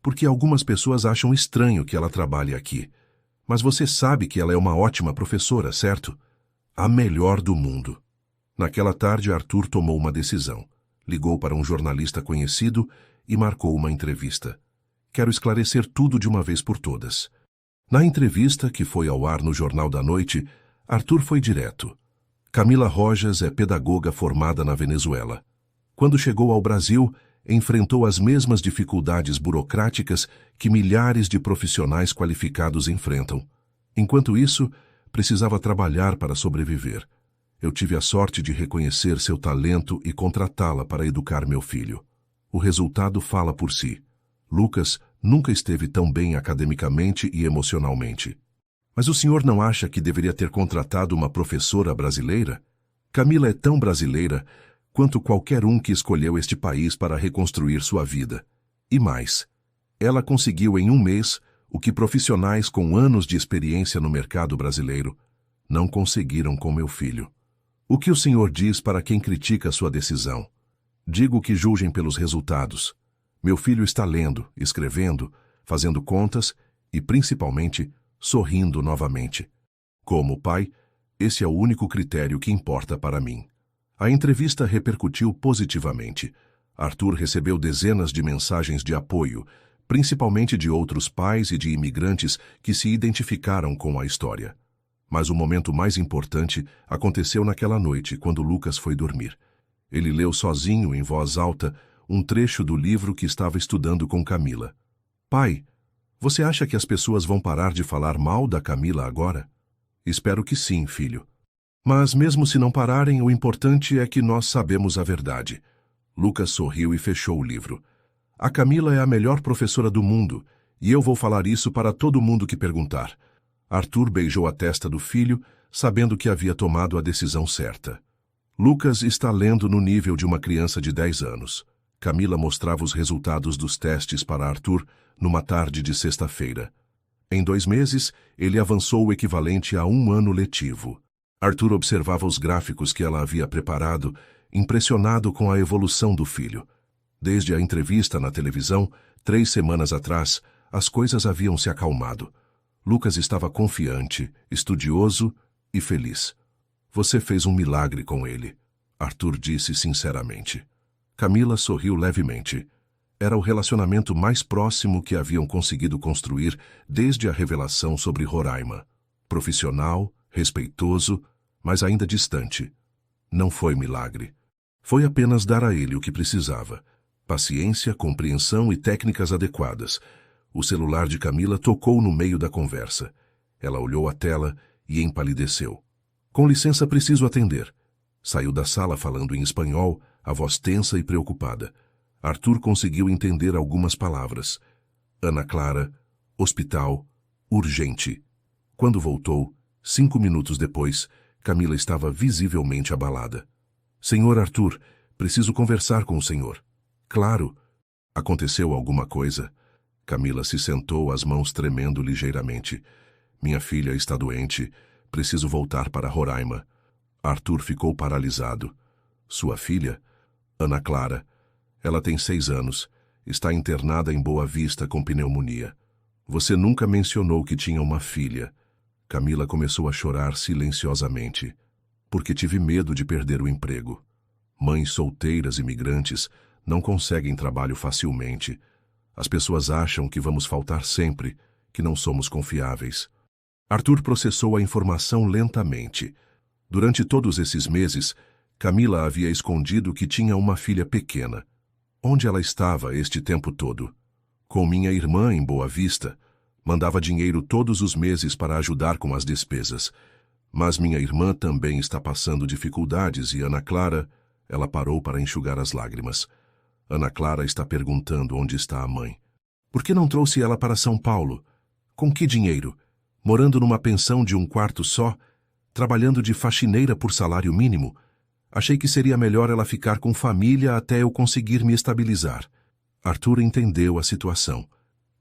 [SPEAKER 1] Porque algumas pessoas acham estranho que ela trabalhe aqui. Mas você sabe que ela é uma ótima professora, certo? A melhor do mundo. Naquela tarde, Arthur tomou uma decisão. Ligou para um jornalista conhecido e marcou uma entrevista. Quero esclarecer tudo de uma vez por todas. Na entrevista, que foi ao ar no Jornal da Noite, Arthur foi direto. Camila Rojas é pedagoga formada na Venezuela. Quando chegou ao Brasil, enfrentou as mesmas dificuldades burocráticas que milhares de profissionais qualificados enfrentam. Enquanto isso, precisava trabalhar para sobreviver. Eu tive a sorte de reconhecer seu talento e contratá-la para educar meu filho. O resultado fala por si. Lucas nunca esteve tão bem academicamente e emocionalmente. Mas o senhor não acha que deveria ter contratado uma professora brasileira? Camila é tão brasileira quanto qualquer um que escolheu este país para reconstruir sua vida. E mais, ela conseguiu em um mês o que profissionais com anos de experiência no mercado brasileiro não conseguiram com meu filho. O que o senhor diz para quem critica sua decisão? Digo que julguem pelos resultados. Meu filho está lendo, escrevendo, fazendo contas e, principalmente, sorrindo novamente. Como pai, esse é o único critério que importa para mim. A entrevista repercutiu positivamente. Arthur recebeu dezenas de mensagens de apoio, principalmente de outros pais e de imigrantes que se identificaram com a história. Mas o momento mais importante aconteceu naquela noite, quando Lucas foi dormir. Ele leu sozinho, em voz alta, um trecho do livro que estava estudando com Camila. Pai, você acha que as pessoas vão parar de falar mal da Camila agora? Espero que sim, filho. Mas mesmo se não pararem, o importante é que nós sabemos a verdade. Lucas sorriu e fechou o livro. A Camila é a melhor professora do mundo, e eu vou falar isso para todo mundo que perguntar. Arthur beijou a testa do filho, sabendo que havia tomado a decisão certa. Lucas está lendo no nível de uma criança de 10 anos. Camila mostrava os resultados dos testes para Arthur numa tarde de sexta-feira. Em 2 meses, ele avançou o equivalente a 1 ano letivo. Arthur observava os gráficos que ela havia preparado, impressionado com a evolução do filho. Desde a entrevista na televisão, 3 semanas atrás, as coisas haviam se acalmado. Lucas estava confiante, estudioso e feliz. Você fez um milagre com ele, Arthur disse sinceramente. Camila sorriu levemente. Era o relacionamento mais próximo que haviam conseguido construir desde a revelação sobre Roraima. Profissional, respeitoso, mas ainda distante. Não foi milagre. Foi apenas dar a ele o que precisava. Paciência, compreensão e técnicas adequadas. O celular de Camila tocou no meio da conversa. Ela olhou a tela e empalideceu. Com licença, preciso atender. Saiu da sala falando em espanhol, a voz tensa e preocupada. Arthur conseguiu entender algumas palavras. Ana Clara, hospital, urgente. Quando voltou, 5 minutos depois, Camila estava visivelmente abalada. Senhor Arthur, preciso conversar com o senhor. Claro. Aconteceu alguma coisa? Camila se sentou, as mãos tremendo ligeiramente. Minha filha está doente. Preciso voltar para Roraima. Arthur ficou paralisado. Sua filha? Ana Clara. Ela tem 6 anos. Está internada em Boa Vista com pneumonia. Você nunca mencionou que tinha uma filha. Camila começou a chorar silenciosamente. Porque tive medo de perder o emprego. Mães solteiras imigrantes não conseguem trabalho facilmente. As pessoas acham que vamos faltar sempre, que não somos confiáveis. Arthur processou a informação lentamente. Durante todos esses meses, Camila havia escondido que tinha uma filha pequena. Onde ela estava este tempo todo? Com minha irmã em Boa Vista. Mandava dinheiro todos os meses para ajudar com as despesas. Mas minha irmã também está passando dificuldades e Ana Clara... Ela parou para enxugar as lágrimas. Ana Clara está perguntando onde está a mãe. Por que não trouxe ela para São Paulo? Com que dinheiro? Morando numa pensão de 1 quarto só? Trabalhando de faxineira por salário mínimo? Achei que seria melhor ela ficar com família até eu conseguir me estabilizar. Arthur entendeu a situação.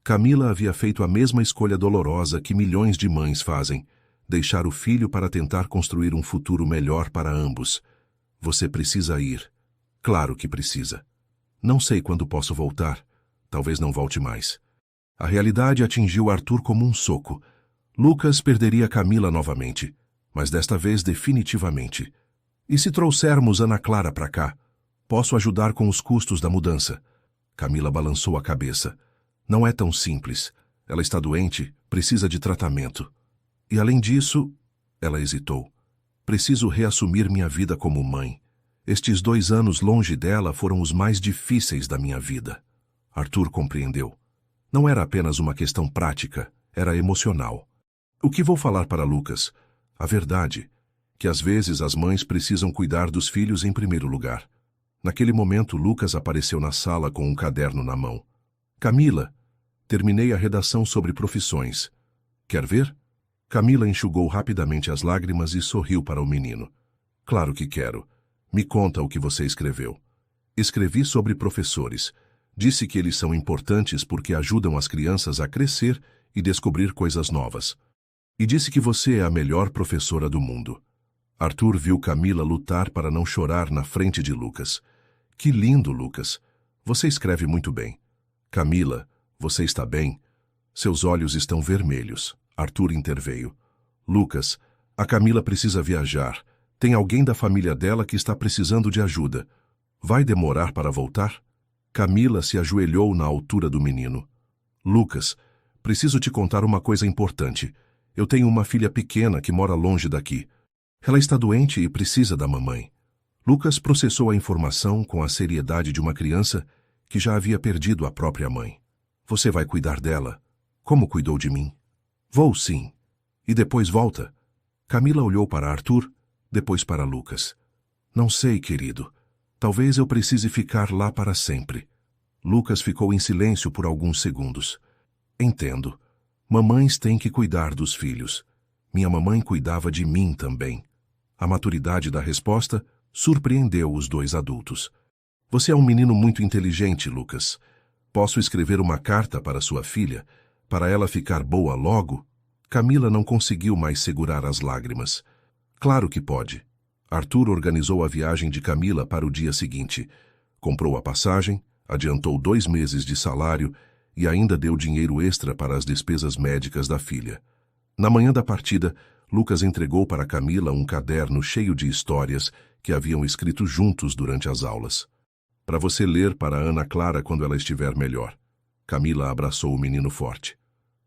[SPEAKER 1] Camila havia feito a mesma escolha dolorosa que milhões de mães fazem. Deixar o filho para tentar construir um futuro melhor para ambos. Você precisa ir. Claro que precisa. Não sei quando posso voltar. Talvez não volte mais. A realidade atingiu Arthur como um soco. Lucas perderia Camila novamente, mas desta vez definitivamente. E se trouxermos Ana Clara para cá? Posso ajudar com os custos da mudança. Camila balançou a cabeça. Não é tão simples. Ela está doente, precisa de tratamento. E além disso, ela hesitou. Preciso reassumir minha vida como mãe. Estes 2 anos longe dela foram os mais difíceis da minha vida. Arthur compreendeu. Não era apenas uma questão prática, era emocional. O que vou falar para Lucas? A verdade, que às vezes as mães precisam cuidar dos filhos em primeiro lugar. Naquele momento, Lucas apareceu na sala com um caderno na mão. Camila, terminei a redação sobre profissões. Quer ver? Camila enxugou rapidamente as lágrimas e sorriu para o menino. Claro que quero. Me conta o que você escreveu. Escrevi sobre professores. Disse que eles são importantes porque ajudam as crianças a crescer e descobrir coisas novas. E disse que você é a melhor professora do mundo. Arthur viu Camila lutar para não chorar na frente de Lucas. Que lindo, Lucas. Você escreve muito bem. Camila, você está bem? Seus olhos estão vermelhos. Arthur interveio. Lucas, a Camila precisa viajar. Tem alguém da família dela que está precisando de ajuda. Vai demorar para voltar? Camila se ajoelhou na altura do menino. Lucas, preciso te contar uma coisa importante. Eu tenho uma filha pequena que mora longe daqui. Ela está doente e precisa da mamãe. Lucas processou a informação com a seriedade de uma criança que já havia perdido a própria mãe. Você vai cuidar dela? Como cuidou de mim? Vou sim. E depois volta? Camila olhou para Arthur, depois para Lucas. Não sei, querido. Talvez eu precise ficar lá para sempre. Lucas ficou em silêncio por alguns segundos. Entendo. Mamães têm que cuidar dos filhos. Minha mamãe cuidava de mim também. A maturidade da resposta surpreendeu os dois adultos. Você é um menino muito inteligente, Lucas. Posso escrever uma carta para sua filha, para ela ficar boa logo? Camila não conseguiu mais segurar as lágrimas. Claro que pode. Arthur organizou a viagem de Camila para o dia seguinte. Comprou a passagem, adiantou 2 meses de salário e ainda deu dinheiro extra para as despesas médicas da filha. Na manhã da partida, Lucas entregou para Camila um caderno cheio de histórias que haviam escrito juntos durante as aulas. Para você ler para Ana Clara quando ela estiver melhor. Camila abraçou o menino forte.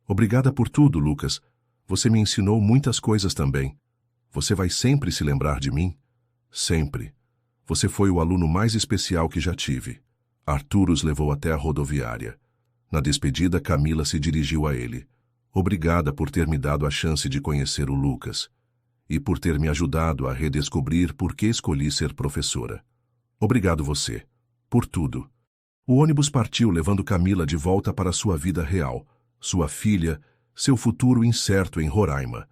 [SPEAKER 1] Obrigada por tudo, Lucas. Você me ensinou muitas coisas também. Você vai sempre se lembrar de mim? Sempre. Você foi o aluno mais especial que já tive. Arthur os levou até a rodoviária. Na despedida, Camila se dirigiu a ele. Obrigada por ter me dado a chance de conhecer o Lucas. E por ter me ajudado a redescobrir por que escolhi ser professora. Obrigado você. Por tudo. O ônibus partiu levando Camila de volta para sua vida real. Sua filha, seu futuro incerto em Roraima.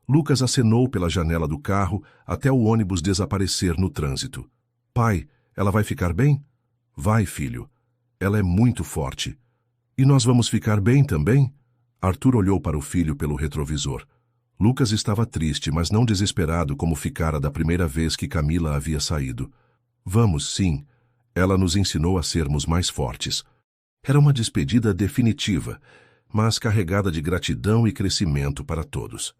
[SPEAKER 1] Lucas acenou pela janela do carro até o ônibus desaparecer no trânsito. Pai, ela vai ficar bem? Vai, filho. Ela é muito forte. E nós vamos ficar bem também? Arthur olhou para o filho pelo retrovisor. Lucas estava triste, mas não desesperado como ficara da primeira vez que Camila havia saído. Vamos, sim. Ela nos ensinou a sermos mais fortes. Era uma despedida definitiva, mas carregada de gratidão e crescimento para todos.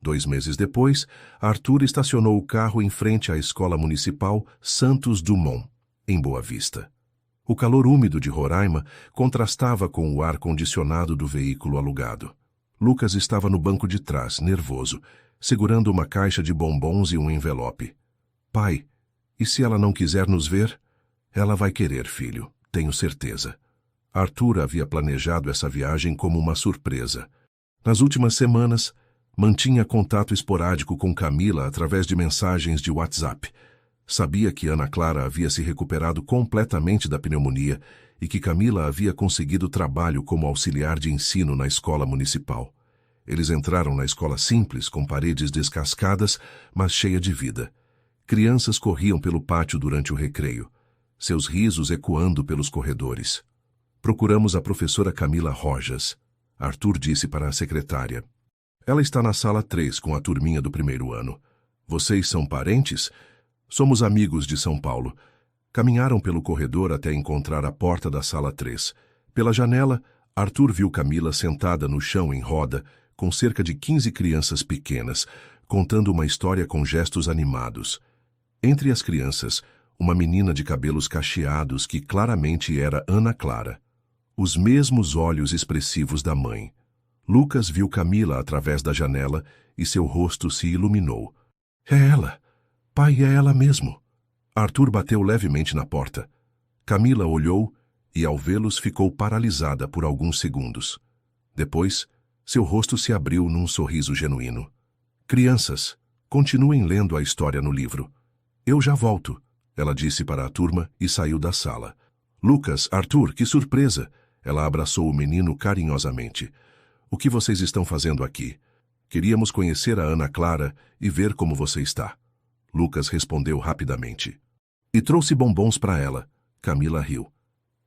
[SPEAKER 1] 2 meses depois, Arthur estacionou o carro em frente à Escola Municipal Santos Dumont, em Boa Vista. O calor úmido de Roraima contrastava com o ar-condicionado do veículo alugado. Lucas estava no banco de trás, nervoso, segurando uma caixa de bombons e um envelope. Pai, e se ela não quiser nos ver? Ela vai querer, filho, tenho certeza. Arthur havia planejado essa viagem como uma surpresa. Nas últimas semanas, mantinha contato esporádico com Camila através de mensagens de WhatsApp. Sabia que Ana Clara havia se recuperado completamente da pneumonia e que Camila havia conseguido trabalho como auxiliar de ensino na escola municipal. Eles entraram na escola simples, com paredes descascadas, mas cheia de vida. Crianças corriam pelo pátio durante o recreio, seus risos ecoando pelos corredores. Procuramos a professora Camila Rojas. Arthur disse para a secretária. Ela está na sala 3 com a turminha do 1º ano. Vocês são parentes? Somos amigos de São Paulo. Caminharam pelo corredor até encontrar a porta da sala 3. Pela janela, Arthur viu Camila sentada no chão em roda, com cerca de 15 crianças pequenas, contando uma história com gestos animados. Entre as crianças, uma menina de cabelos cacheados que claramente era Ana Clara. Os mesmos olhos expressivos da mãe. Lucas viu Camila através da janela e seu rosto se iluminou. É ela! Pai, é ela mesmo! Arthur bateu levemente na porta. Camila olhou e, ao vê-los, ficou paralisada por alguns segundos. Depois, seu rosto se abriu num sorriso genuíno. Crianças, continuem lendo a história no livro. Eu já volto, ela disse para a turma e saiu da sala. Lucas, Arthur, que surpresa! Ela abraçou o menino carinhosamente. O que vocês estão fazendo aqui? Queríamos conhecer a Ana Clara e ver como você está. Lucas respondeu rapidamente. E trouxe bombons para ela. Camila riu.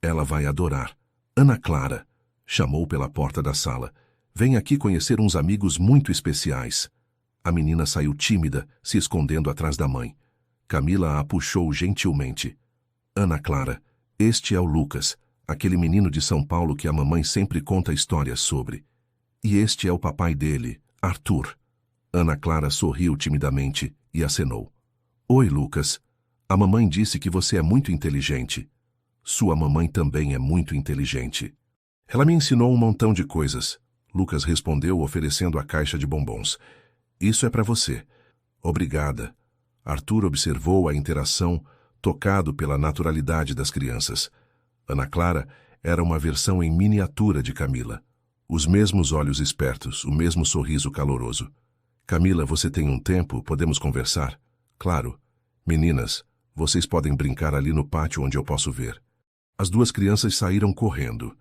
[SPEAKER 1] Ela vai adorar. Ana Clara, chamou pela porta da sala. Vem aqui conhecer uns amigos muito especiais. A menina saiu tímida, se escondendo atrás da mãe. Camila a puxou gentilmente. Ana Clara, este é o Lucas, aquele menino de São Paulo que a mamãe sempre conta histórias sobre. E este é o papai dele, Arthur. Ana Clara sorriu timidamente e acenou. Oi, Lucas. A mamãe disse que você é muito inteligente. Sua mamãe também é muito inteligente. Ela me ensinou um montão de coisas. Lucas respondeu oferecendo a caixa de bombons. Isso é para você. Obrigada. Arthur observou a interação, tocado pela naturalidade das crianças. Ana Clara era uma versão em miniatura de Camila. Os mesmos olhos espertos, o mesmo sorriso caloroso. Camila, você tem um tempo? Podemos conversar? Claro. Meninas, vocês podem brincar ali no pátio onde eu posso ver. As duas crianças saíram correndo.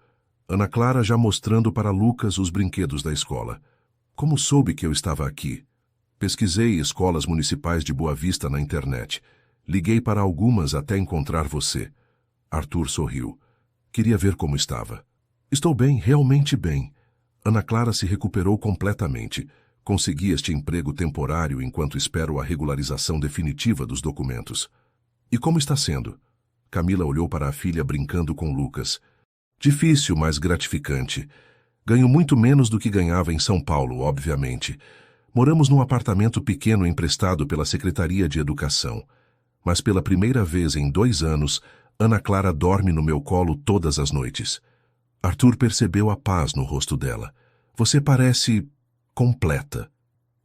[SPEAKER 1] Ana Clara já mostrando para Lucas os brinquedos da escola. Como soube que eu estava aqui? Pesquisei escolas municipais de Boa Vista na internet. Liguei para algumas até encontrar você. Arthur sorriu. Queria ver como estava. Estou bem, realmente bem. Ana Clara se recuperou completamente. Consegui este emprego temporário enquanto espero a regularização definitiva dos documentos. E como está sendo? Camila olhou para a filha brincando com Lucas. Difícil, mas gratificante. Ganho muito menos do que ganhava em São Paulo, obviamente. Moramos num apartamento pequeno emprestado pela Secretaria de Educação. Mas pela primeira vez em 2 anos, Ana Clara dorme no meu colo todas as noites. Arthur percebeu a paz no rosto dela. Você parece completa.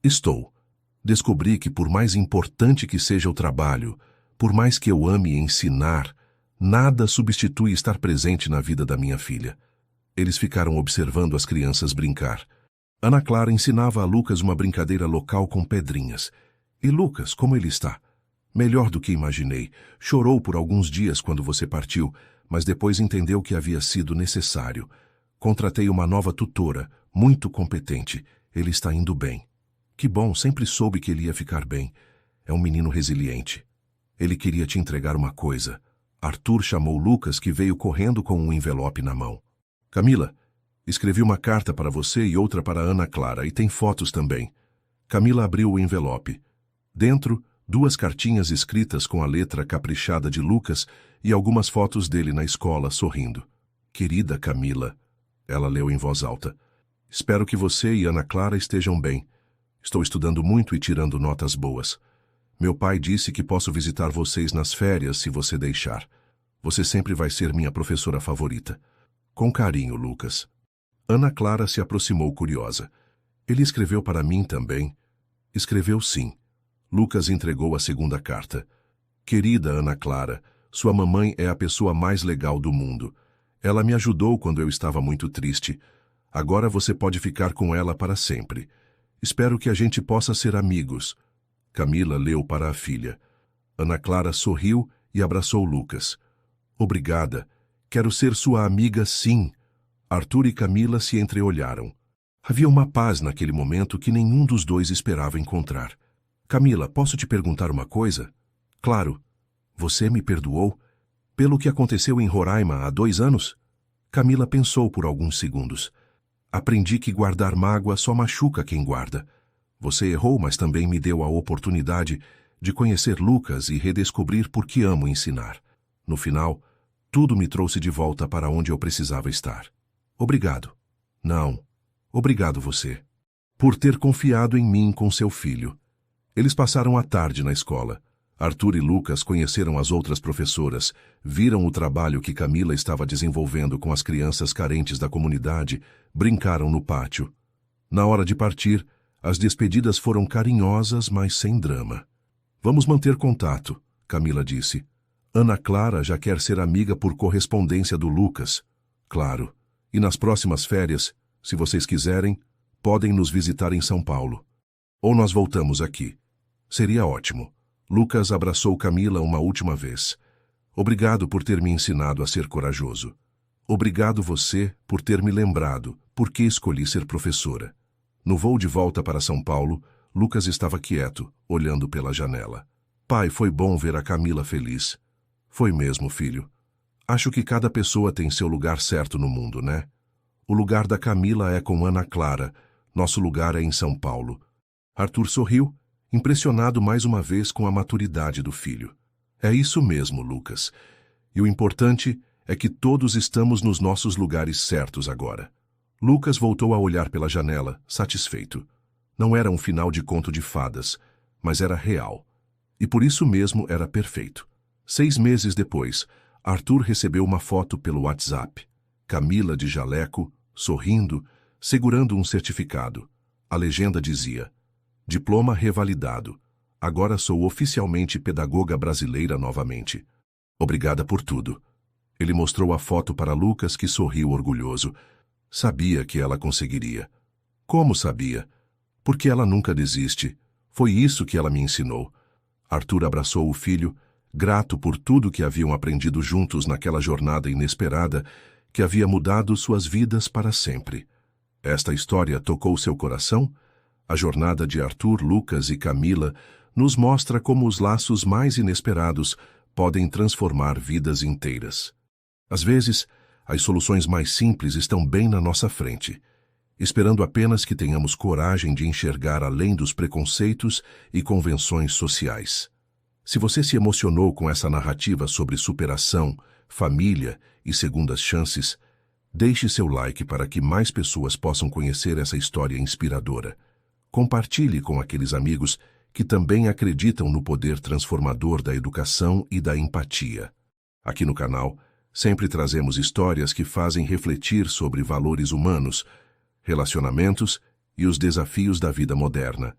[SPEAKER 1] Estou. Descobri que por mais importante que seja o trabalho, por mais que eu ame ensinar, nada substitui estar presente na vida da minha filha. Eles ficaram observando as crianças brincar. Ana Clara ensinava a Lucas uma brincadeira local com pedrinhas. E Lucas, como ele está? Melhor do que imaginei. Chorou por alguns dias quando você partiu, mas depois entendeu que havia sido necessário. Contratei uma nova tutora, muito competente. Ele está indo bem. Que bom, sempre soube que ele ia ficar bem. É um menino resiliente. Ele queria te entregar uma coisa. Arthur chamou Lucas, que veio correndo com um envelope na mão. Camila, escrevi uma carta para você e outra para Ana Clara, e tem fotos também. Camila abriu o envelope. Dentro, 2 cartinhas escritas com a letra caprichada de Lucas e algumas fotos dele na escola, sorrindo. Querida Camila, ela leu em voz alta. Espero que você e Ana Clara estejam bem. Estou estudando muito e tirando notas boas. Meu pai disse que posso visitar vocês nas férias se você deixar. Você sempre vai ser minha professora favorita. Com carinho, Lucas. Ana Clara se aproximou curiosa. Ele escreveu para mim também? Escreveu sim. Lucas entregou a segunda carta. Querida Ana Clara, sua mamãe é a pessoa mais legal do mundo. Ela me ajudou quando eu estava muito triste. Agora você pode ficar com ela para sempre. Espero que a gente possa ser amigos. Camila leu para a filha. Ana Clara sorriu e abraçou Lucas. Obrigada. Quero ser sua amiga, sim. Arthur e Camila se entreolharam. Havia uma paz naquele momento que nenhum dos dois esperava encontrar. Camila, posso te perguntar uma coisa? Claro. Você me perdoou? Pelo que aconteceu em Roraima há 2 anos? Camila pensou por alguns segundos. Aprendi que guardar mágoa só machuca quem guarda. Você errou, mas também me deu a oportunidade de conhecer Lucas e redescobrir por que amo ensinar. No final, tudo me trouxe de volta para onde eu precisava estar. Obrigado. Não. Obrigado você. Por ter confiado em mim com seu filho. Eles passaram a tarde na escola. Arthur e Lucas conheceram as outras professoras, viram o trabalho que Camila estava desenvolvendo com as crianças carentes da comunidade, brincaram no pátio. Na hora de partir, as despedidas foram carinhosas, mas sem drama. Vamos manter contato, Camila disse. Ana Clara já quer ser amiga por correspondência do Lucas. Claro. E nas próximas férias, se vocês quiserem, podem nos visitar em São Paulo. Ou nós voltamos aqui. Seria ótimo. Lucas abraçou Camila uma última vez. Obrigado por ter me ensinado a ser corajoso. Obrigado você por ter me lembrado por que escolhi ser professora. No voo de volta para São Paulo, Lucas estava quieto, olhando pela janela. Pai, foi bom ver a Camila feliz. Foi mesmo, filho. Acho que cada pessoa tem seu lugar certo no mundo, né? O lugar da Camila é com Ana Clara, nosso lugar é em São Paulo. Arthur sorriu, impressionado mais uma vez com a maturidade do filho. É isso mesmo, Lucas. E o importante é que todos estamos nos nossos lugares certos agora. Lucas voltou a olhar pela janela, satisfeito. Não era um final de conto de fadas, mas era real. E por isso mesmo era perfeito. 6 meses depois, Arthur recebeu uma foto pelo WhatsApp. Camila de jaleco, sorrindo, segurando um certificado. A legenda dizia: diploma revalidado. Agora sou oficialmente pedagoga brasileira novamente. Obrigada por tudo. Ele mostrou a foto para Lucas, que sorriu orgulhoso. Sabia que ela conseguiria. Como sabia? Porque ela nunca desiste. Foi isso que ela me ensinou. Arthur abraçou o filho, grato por tudo que haviam aprendido juntos naquela jornada inesperada que havia mudado suas vidas para sempre. Esta história tocou seu coração? A jornada de Arthur, Lucas e Camila nos mostra como os laços mais inesperados podem transformar vidas inteiras. Às vezes, as soluções mais simples estão bem na nossa frente, esperando apenas que tenhamos coragem de enxergar além dos preconceitos e convenções sociais. Se você se emocionou com essa narrativa sobre superação, família e segundas chances, deixe seu like para que mais pessoas possam conhecer essa história inspiradora. Compartilhe com aqueles amigos que também acreditam no poder transformador da educação e da empatia. Aqui no canal, sempre trazemos histórias que fazem refletir sobre valores humanos, relacionamentos e os desafios da vida moderna.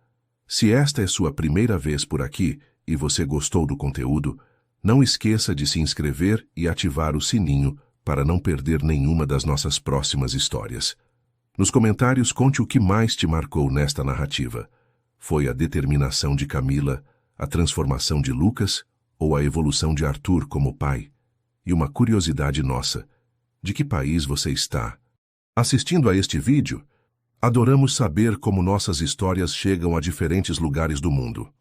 [SPEAKER 1] Se esta é sua primeira vez por aqui e você gostou do conteúdo, não esqueça de se inscrever e ativar o sininho para não perder nenhuma das nossas próximas histórias. Nos comentários, conte o que mais te marcou nesta narrativa. Foi a determinação de Camila, a transformação de Lucas ou a evolução de Arthur como pai? E uma curiosidade nossa: de que país você está assistindo a este vídeo? Adoramos saber como nossas histórias chegam a diferentes lugares do mundo.